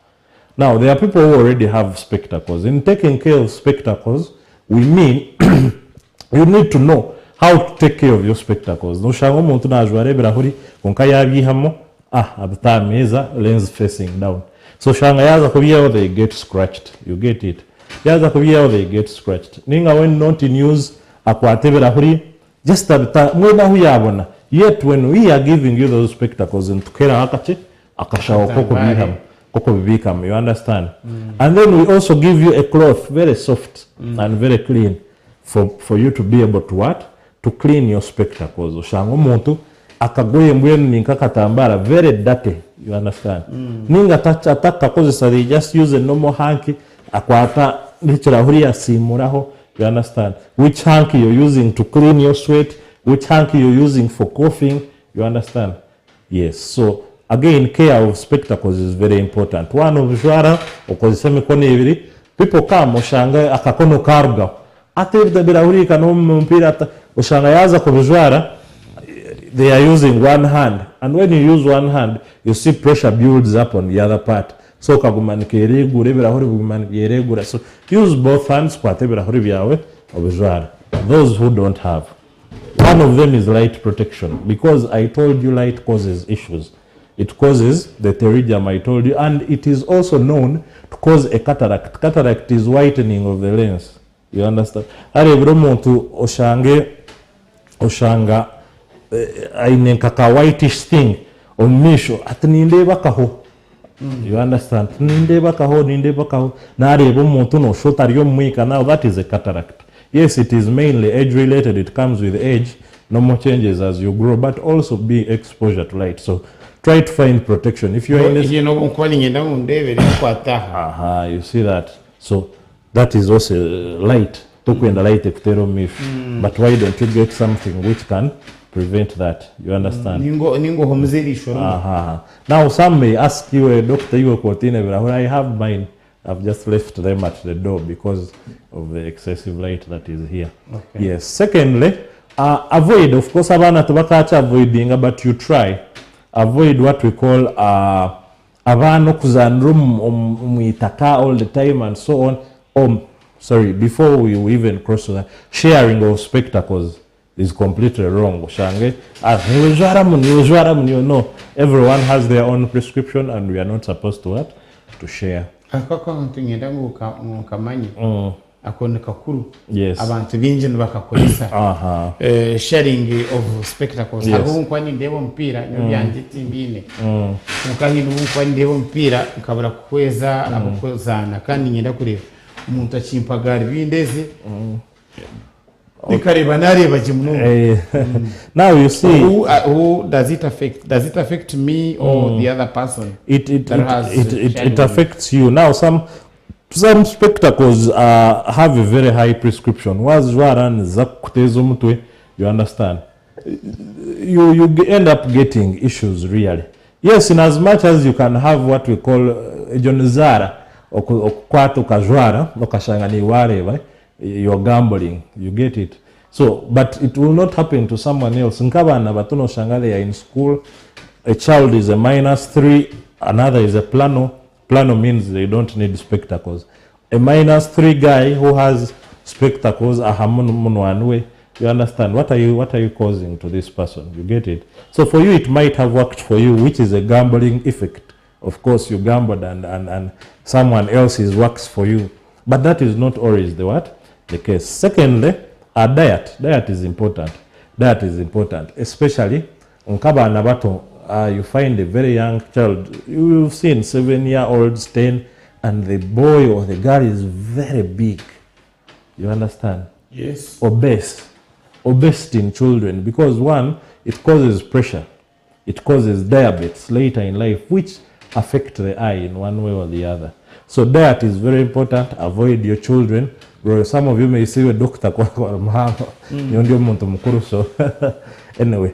Now, there are people who already have spectacles. In taking care of spectacles, we mean you need to know how to take care of your spectacles. No shanga umuntu najwarebera huri konka yabihamo abutameza lens facing down. So shanga yaza kubiyaho they get scratched. You get it. Yaza kubiyaho they get scratched. Ninga when not in use akwatebera huri just abita mwena huyabona. Yet when we are giving you those spectacles and tukera akache akashawo koko bibikam, you understand? And then we also give you a cloth very soft and very clean for you to be able to what? To clean your spectacles. Oshanga omuntu akagoye mbwenu ninkakatambara very dirty, you understand? Ninga ataka kozesa, they just use a normal hanky akwata lichira huri asimuraho, you understand? Which hanky you're using to clean your sweat, which hanky you're using for coughing, you understand? Yes. So again, care of spectacles is very important. One of jwara okozesa mikono ibiri, people come oshanga akakono karuga atirda birahuri kanom mpira oshanga yaza kubijwara, they are using one hand, and when you use one hand you see pressure builds up on the other part, so kagumanike regure birahuri bumanike regura. So use both hands kwate birahuri byawe obijwara. Those who don't have, one of them is light protection, because I told you light causes issues. It causes the pterygium, I told you, and it is also known to cause a cataract. Cataract is whitening of the lens. You understand? Ari bromuntu oshanga aine kaka whitish thing on misho atninde bakaho. You understand? Ninde bakaho na ari bromuntu no shotariyo mwika. Now that is a cataract. Yes, it is mainly age related. It comes with age. No more changes as you grow, but also be exposure to light. So try to find protection. If you are in this, you see that. So that is also light. Tokwenda light ekutera omisho. But why don't you get something which can prevent that? You understand? Ningo homzerisho. Now some may ask you, Doctor, you I have mine. I've just left them at the door because of the excessive light that is here. Okay. Yes. Secondly, avoid, of course, abana tubakacha avoiding, but you try. Avoid what we call abana kuzandru muitaka all the time and so on. Sorry, before we even cross to that, sharing of spectacles is completely wrong. Shange, no, everyone has their own prescription and we are not supposed to what? To share. Akone kakuru. Yes. Abantu binje bakakolesa. Sharing of spectacles. Abo nkwani ndebo mpira nyobyanje timbine. Mukahino nkwani ndebo mpira nkabura kweza abakozana kandi ngenda kureba umuntu achimpagara bindeze. Now you see, who does it affect? Does it affect me or the other person? It affects you. Now some spectacles have a very high prescription. You understand? You end up getting issues really. Yes, in as much as you can have what we call jonizara okwato kajwara okashangani whatever. You're gambling, you get it. So, but it will not happen to someone else. Nkabana batono shanga, they are in school. A child is a -3, another is a plano. Plano means they don't need spectacles. A -3 guy who has spectacles, you understand? What are you causing to this person? You get it? So for you, it might have worked for you, which is a gambling effect. Of course, you gambled and someone else's works for you. But that is not always the case. Secondly, diet. Diet is important. Diet is important, especially unkabana bato. You find a very young child. You've seen 7-year-olds, 10, and the boy or the girl is very big. You understand? Yes. Obesity in children, because one, it causes pressure. It causes diabetes later in life, which affect the eye in one way or the other. So diet is very important. Avoid your children. Bro, some of you may see a doctor. So anyway,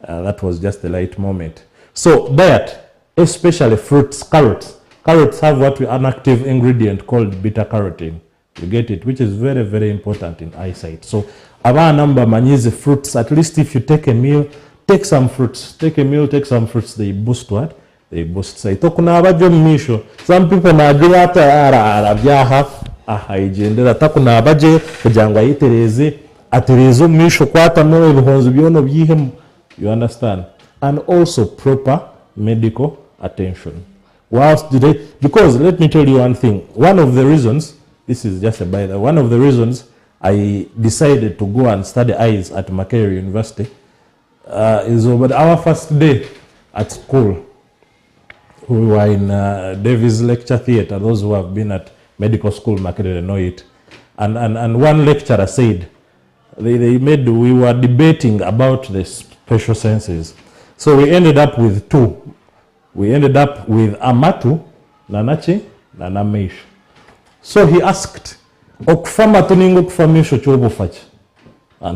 that was just a light moment. So diet, especially fruits, carrots. Carrots have an active ingredient called beta carotene. You get it, which is very, very important in eyesight. So aba number manyize fruits. At least if you take a meal, take some fruits. Take a meal, take some fruits. They boost what? They boost sight. Some people na arabyaha ahayigendera takuna abaje kujangwa yitereze aterezo misho kwata no ebihonzo byono byihemu. You understand? And also proper medical attention. Because let me tell you one thing. One of the reasons, this is just a by the one of the reasons I decided to go and study eyes at Makerere University is over our first day at school. We were in Davis Lecture Theatre. Those who have been at medical school Makerere know it. And one lecturer said, we were debating about the special senses. So we ended up with two. We ended up with Amatu, Nanachi, Nanamish. So he asked, and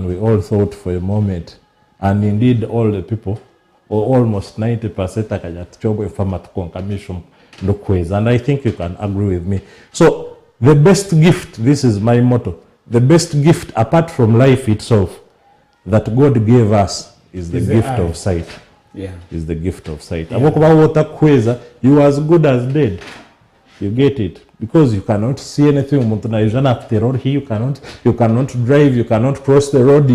we all thought for a moment, and indeed all the people, or almost 90% and I think you can agree with me. So the best gift, this is my motto, the best gift apart from life itself that God gave us is the gift of sight. Yeah. Is the gift of sight. You are as good as dead. You get it? Because you cannot see anything. You cannot drive, you cannot cross the road,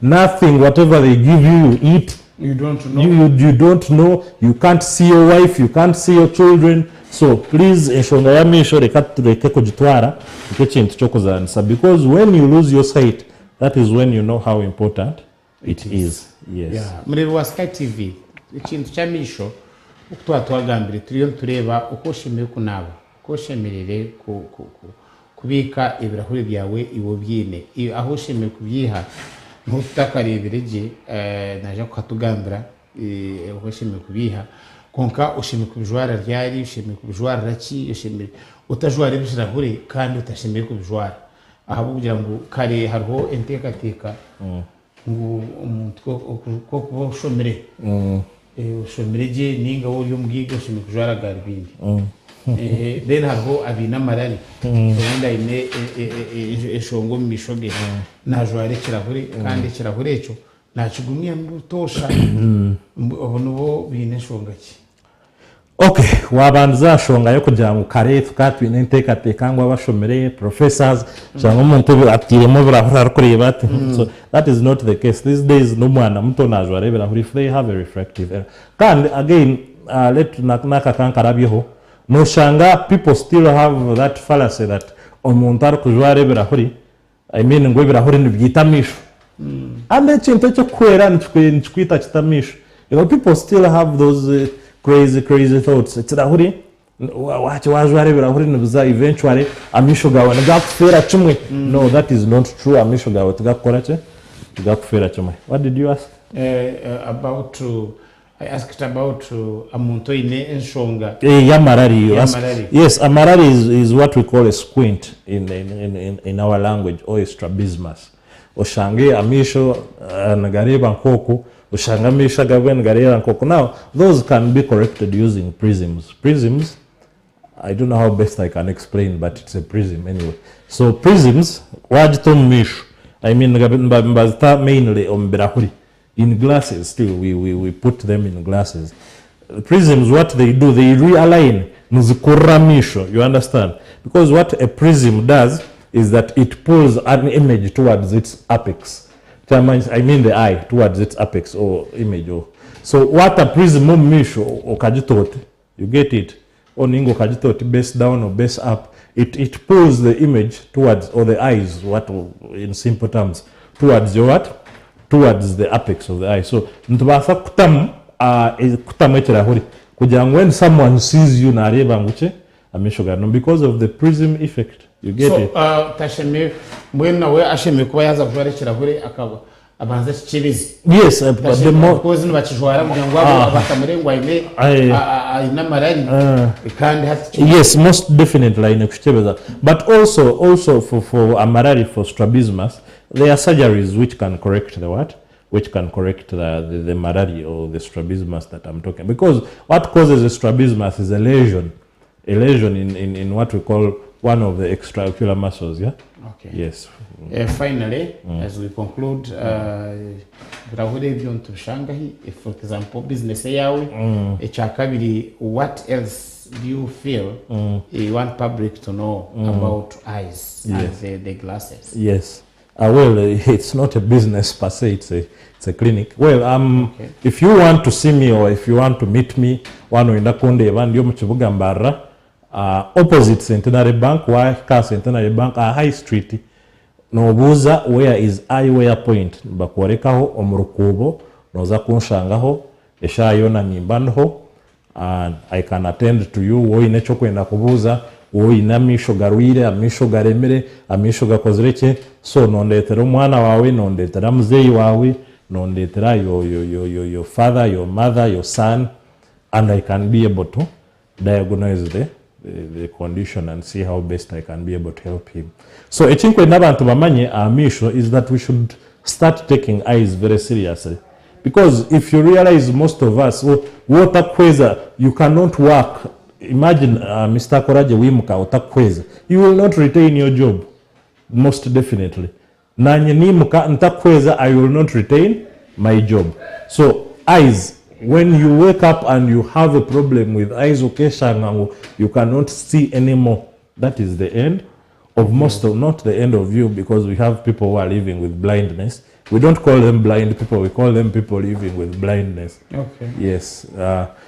nothing, whatever they give you, you eat. You don't know. You don't know. You can't see your wife, you can't see your children. So please, because when you lose your sight, that is when you know how important it is. Yes. Yeah. Murero wa Sky TV ikintu cyamisho ukutwa twagambire turiyo tureba uko shimye kunaba uko shemerere kubika ibirahuri byawe iwo byine aho shimye kubyiha ntutakarebereje naje kwatugambira uko shimye kubiha konka ushimye kubijwara ryari ushimye kubijwara raki ushimye utajwara ibishirahure kandi utashimiye kubijwara ahubwo kugira ngo kare hariho entekateka ngo umuntu ko kuba ushomere ushomere je ninga wo yumgiga ushimye kujwara garbindi then hariho abinamarari wenda ine eshongo mishoge najwara ikirahure kandi ikirahure eco nakigumye mbutosha obunubo bine shongaki. Okay, wabanza shonga yo kugira ngo kare tukatwine ntekateka ngo abashomere professors cyangwa umuntu atiremo birahura kureba ati so that is not the case these days. No mwana muto najwa rebera if they have a refractive error kandi again let naka kankarabyeho no shanga people still have that fallacy that omuntu ari kujwa rebera huri I mean ngo birahuri nibyitamisho ande kintu cyo kwera nitwita kitamisho. You know, people still have those crazy thoughts. It's rahuri wajware birahuri nibuza eventually amisho gawe ngakufera chumwe. No, that is not true. Amisho gawe tugakora che tugakufera chumwe. What did you ask? About I asked about amuntu ine enshonga yamarari. Yes, amarari is what we call a squint in our language, or a strabismus. Oshange amisho nagareba nkoko ushanga amisho gawe nagareba nkoko. Now those can be corrected using prisms. I don't know how best I can explain, but it's a prism anyway. So prisms wajito misho I mean mbazita mainly ombirahuri in glasses. Still we put them in glasses. Prisms, what they do, they realign misho, you understand, because what a prism does is that it pulls an image towards its apex. I mean the eye towards its apex or image. So what a prism misho or kajitot, you get it, or ningo kajitot, base down or base up, it pulls the image towards, or the eyes, what in simple terms, towards your what? Towards the apex of the eye. So ntubasa kutamechera huri kugira when someone sees you na reba nguche ameshogano because of the prism effect. You get it? So tasheme mwena we asheme kuba yaza kujwarekera huri akaba abanza chibizi. Yes, but the more because nibachijwara mugangwa abatamurengwa ine inamarari kandi hati. Yes, most definitely ine kuchebeza. But also for amarari, for strabismus, there are surgeries which can correct the what? Which can correct the marari or the strabismus that I'm talking. Because what causes a strabismus is a lesion in what we call one of the extraocular muscles, yeah? Okay. Yes. Finally, as we conclude, for example, business yawe, what else do you feel you want public to know about eyes and the glasses? Yes. Well, it's not a business per se, it's a clinic. Well, okay. If you want to see me or if you want to meet me, wano indakonde evandio mchibuga mbara, opposite Centenary Bank, waka Centenary Bank, High Street, nobuza where is eyewear point, bakwarekaho omurukubo, noza kunshangaho, esha yona nimbanho, and I can attend to you, wo inecho kwenda kubuza, wo inamisho garwire, amisho garemere, amisho gakozreche. So nondetera umwana wawe, nondetera mzei wawe, nondetera your father, your mother, your son, and I can be able to diagnose the condition and see how best I can be able to help him. So echinkwe nabantu bamanye amisho is that we should start taking eyes very seriously. Because if you realize most of us, watakweza, you cannot work. Imagine Mr. Koraje wimuka watakweza. You will not retain your job. Most definitely. Nanye nimuka ntakweza, I will not retain my job. So eyes, when you wake up and you have a problem with eyes, you cannot see anymore. That is the end of most of, not the end of you, because we have people who are living with blindness. We don't call them blind people, we call them people living with blindness. Okay. Yes.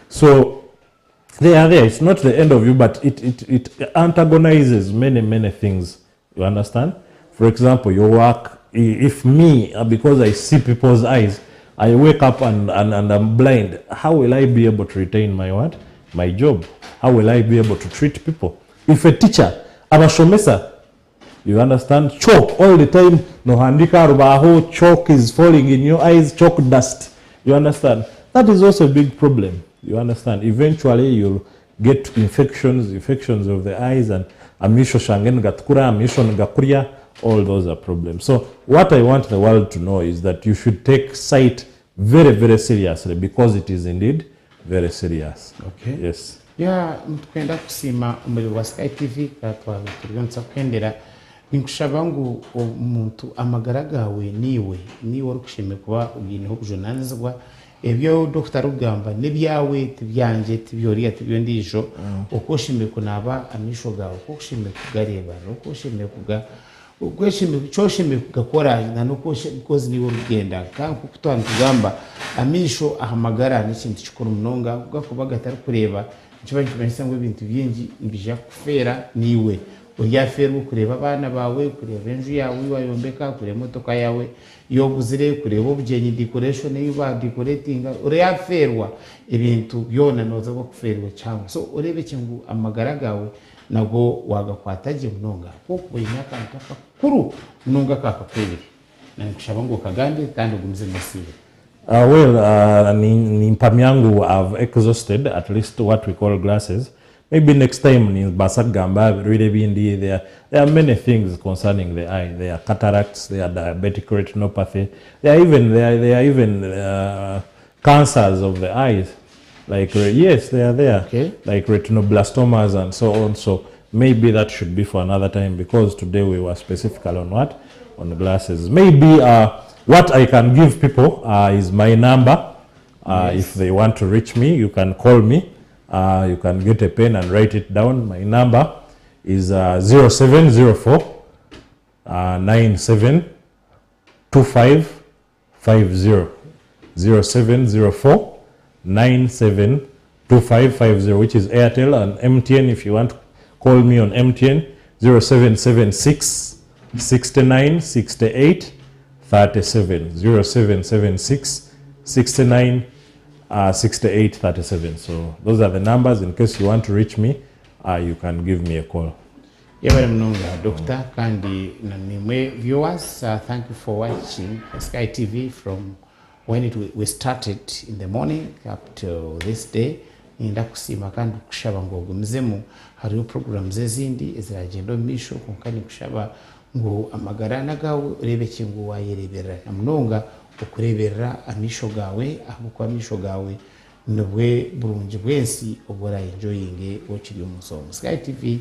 So they are there. It's not the end of you, but it antagonizes many things. You understand? For example, your work, if me, because I see people's eyes, I wake up and I'm blind, how will I be able to retain my what? My job? How will I be able to treat people? If a teacher, abashomesa, you understand, chalk all the time, no handika rubaho, chalk is falling in your eyes, chalk dust. You understand? That is also a big problem. You understand? Eventually you'll get infections of the eyes, and amisho shangen gatkura, amisho ngakuria, all those are problems. So what I want the world to know is that you should take sight very, very seriously, because it is indeed very serious. Okay. Yes. Yeah, mtukenda kusima umuri wa Sky TV katwa turionsa kwendera ninkushaba ngo umuntu amagara gawe niwe rukushime kuba ugineho kujonanizwa ebyo Dr. Rugamba nebyawe tibyanje tibyoriya tibyondijo ukoshime kunaba amisho gawe ukoshime kugareba ukoshime kuga ukweshime choshime kugakora na nukoshime because niwe rugenda kandi kutwanga kugamba amisho ahamagara n'ikintu cyukuru munonga ugakuba gatari kureba ikiba kimenyesa ngo ibintu byingi mbija kufera niwe uryafera kureba abana bawe kureba enju yawe wayombeka kureba motoka yawe yobuzire kureba obugenyi decoration yuba decorating uryaferwa ibintu byona noza go kuferwa cyangwa so urebe kingu amagara gawe nago wagakwataje munonga kuko imyaka ntaka kuru munonga kakakwebiri na nkushaba ngo kagande kandi ugumze masibe. In Pamyangu, I've exhausted at least what we call glasses. Maybe next time in Basagamba, really bindi, there are many things concerning the eye. There are cataracts, there are diabetic retinopathy, there are even cancers of the eyes. Like yes, they are there. Okay. Like retinoblastomas and so on. So maybe that should be for another time, because today we were specific on what? On the glasses. Maybe what I can give people is my number. Yes. If they want to reach me, you can call me. You can get a pen and write it down. My number is 0704 97 2550. 0704 97 2550, which is Airtel, and MTN. If you want to call me on MTN, 0776 69 68 37, 0776 69 68 37. So those are the numbers. In case you want to reach me, you can give me a call. Yabara mnonga Dr. Kandi Nanimwe viewers, thank you for watching Sky TV from when we started in the morning up to this day. Ninda kusima kandi kushaba ngo gumzemu hariyo program zezindi eziragenda misho konkani kushaba ngo amagarana gawe urebe kingu wayerebera amnonga ukurebera amisho gawe ahubwo amisho gawe nobwe burungi bwensi obora enjoying okiri umusomo. Sky TV